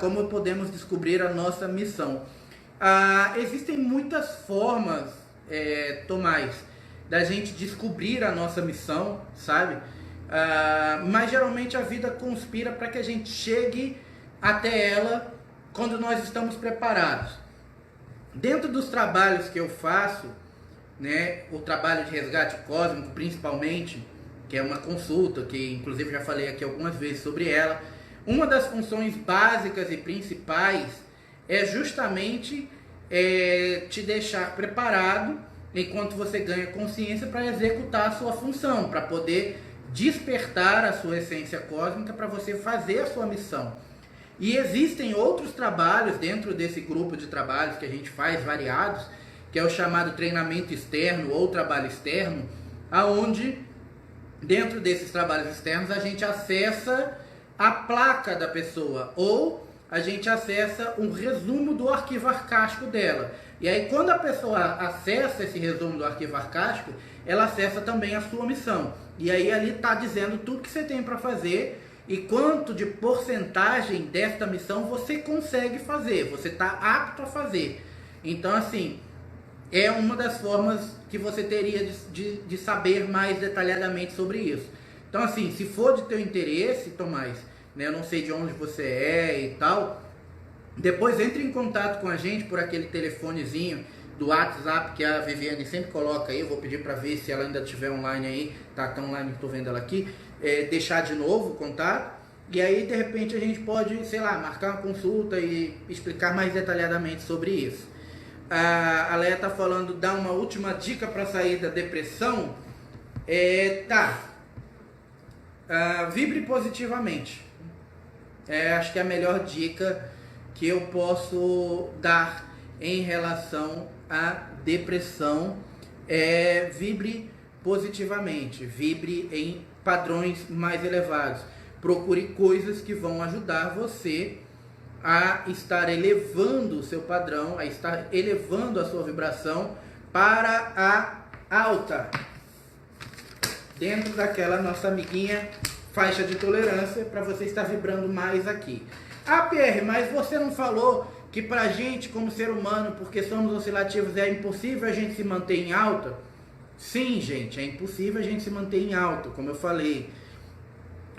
[SPEAKER 1] Como podemos descobrir a nossa missão? Existem muitas formas, Tomás, da gente descobrir a nossa missão, sabe? Mas geralmente a vida conspira para que a gente chegue até ela quando nós estamos preparados. Dentro dos trabalhos que eu faço, né, o trabalho de resgate cósmico principalmente, que é uma consulta, que inclusive já falei aqui algumas vezes sobre ela, uma das funções básicas e principais é justamente te deixar preparado enquanto você ganha consciência para executar a sua função, para poder despertar a sua essência cósmica para você fazer a sua missão. E existem outros trabalhos dentro desse grupo de trabalhos que a gente faz, variados, que é o chamado treinamento externo ou trabalho externo, aonde dentro desses trabalhos externos a gente acessa a placa da pessoa, ou a gente acessa um resumo do arquivo arcástico dela. E aí quando a pessoa acessa esse resumo do arquivo arcástico, ela acessa também a sua missão. E aí ali está dizendo tudo que você tem para fazer e quanto de porcentagem desta missão você consegue fazer, você está apto a fazer. Então assim, é uma das formas que você teria de saber mais detalhadamente sobre isso. Então assim, se for de teu interesse, Tomás, né? Eu não sei de onde você é e tal. Depois entre em contato com a gente por aquele telefonezinho do WhatsApp que a Viviane sempre coloca aí. Eu vou pedir para ver se ela ainda estiver online aí. Tá online, estou vendo ela aqui. Deixar de novo o contato. E aí, de repente, a gente pode, sei lá, marcar uma consulta e explicar mais detalhadamente sobre isso. A Leia tá falando, dar uma última dica para sair da depressão. Vibre positivamente. Acho que é a melhor dica que eu posso dar em relação à depressão. Vibre positivamente, vibre em padrões mais elevados. Procure coisas que vão ajudar você a estar elevando o seu padrão, a estar elevando a sua vibração para a alta, dentro daquela nossa amiguinha faixa de tolerância, para você estar vibrando mais aqui. Pierre, mas você não falou que pra gente como ser humano, porque somos oscilativos, é impossível a gente se manter em alta? Sim, gente, é impossível a gente se manter em alta, como eu falei.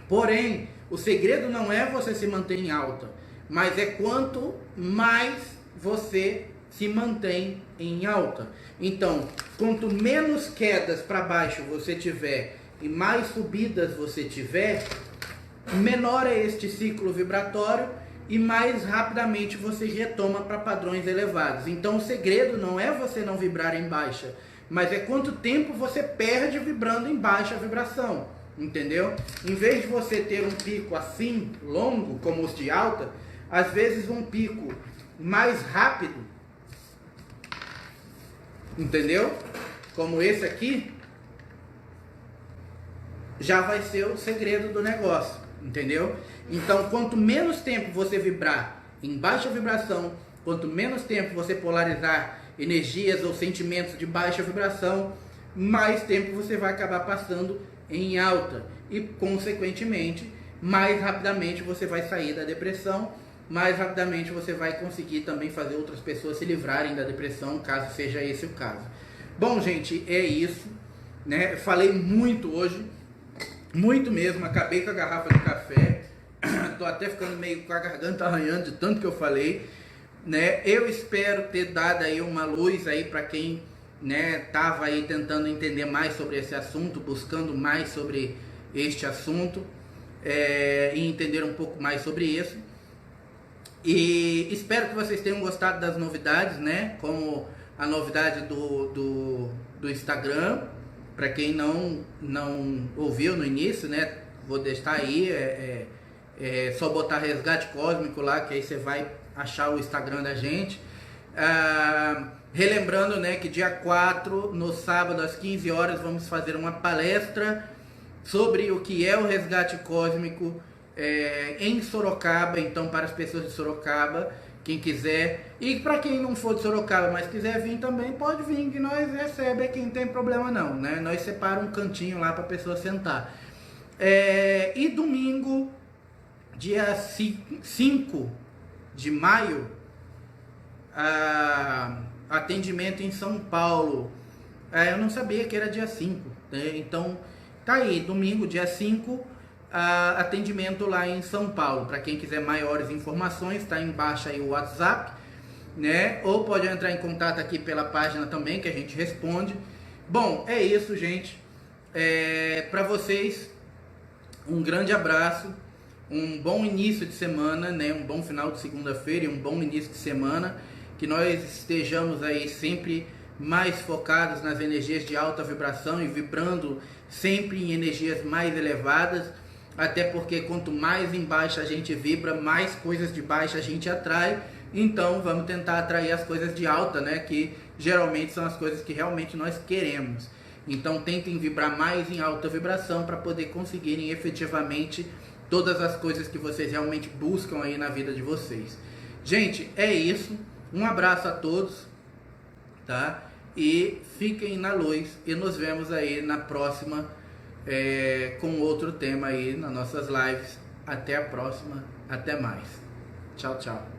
[SPEAKER 1] Porém, o segredo não é você se manter em alta, mas é quanto mais você se mantém em alta. Então, quanto menos quedas para baixo você tiver e mais subidas você tiver, menor é este ciclo vibratório e mais rapidamente você retoma para padrões elevados. Então, o segredo não é você não vibrar em baixa, mas é quanto tempo você perde vibrando em baixa vibração. Entendeu? Em vez de você ter um pico assim, longo, como os de alta, às vezes um pico mais rápido, entendeu? Como esse aqui, já vai ser o segredo do negócio, entendeu? Então, quanto menos tempo você vibrar em baixa vibração, quanto menos tempo você polarizar energias ou sentimentos de baixa vibração, mais tempo você vai acabar passando em alta e, consequentemente, mais rapidamente você vai sair da depressão, mais rapidamente você vai conseguir também fazer outras pessoas se livrarem da depressão, caso seja esse o caso. Bom, gente, é isso, né? Falei muito hoje, muito mesmo, acabei com a garrafa de café, tô até ficando meio com a garganta arranhando de tanto que eu falei, né? Eu espero ter dado aí uma luz aí para quem, né, tava aí tentando entender mais sobre esse assunto, buscando mais sobre este assunto, e entender um pouco mais sobre isso. E espero que vocês tenham gostado das novidades, né, como a novidade do Instagram. Para quem não ouviu no início, né, vou deixar aí, só botar Resgate Cósmico lá, que aí você vai achar o Instagram da gente. Relembrando, né, que dia 4, no sábado, às 15 horas, vamos fazer uma palestra sobre o que é o resgate cósmico em Sorocaba. Então, para as pessoas de Sorocaba, quem quiser, e para quem não for de Sorocaba, mas quiser vir também, pode vir, que nós recebemos aqui, não tem problema não, né? Nós separamos um cantinho lá para a pessoa sentar. E domingo, dia 5 de maio, atendimento em São Paulo. Eu não sabia que era dia 5, né? Então tá aí, domingo, dia 5, atendimento lá em São Paulo. Para quem quiser maiores informações, tá embaixo aí o WhatsApp, né? Ou pode entrar em contato aqui pela página também, que a gente responde. Bom, é isso, gente. Para vocês, um grande abraço, um bom início de semana, né? Um bom final de segunda-feira e um bom início de semana. Que nós estejamos aí sempre mais focados nas energias de alta vibração e vibrando sempre em energias mais elevadas, até porque quanto mais em baixa a gente vibra, mais coisas de baixa a gente atrai. Então vamos tentar atrair as coisas de alta, né, que geralmente são as coisas que realmente nós queremos. Então tentem vibrar mais em alta vibração para poder conseguirem efetivamente todas as coisas que vocês realmente buscam aí na vida de vocês. Gente, é isso. Um abraço a todos, tá? E fiquem na luz e nos vemos aí na próxima, com outro tema aí nas nossas lives. Até a próxima, até mais. Tchau, tchau.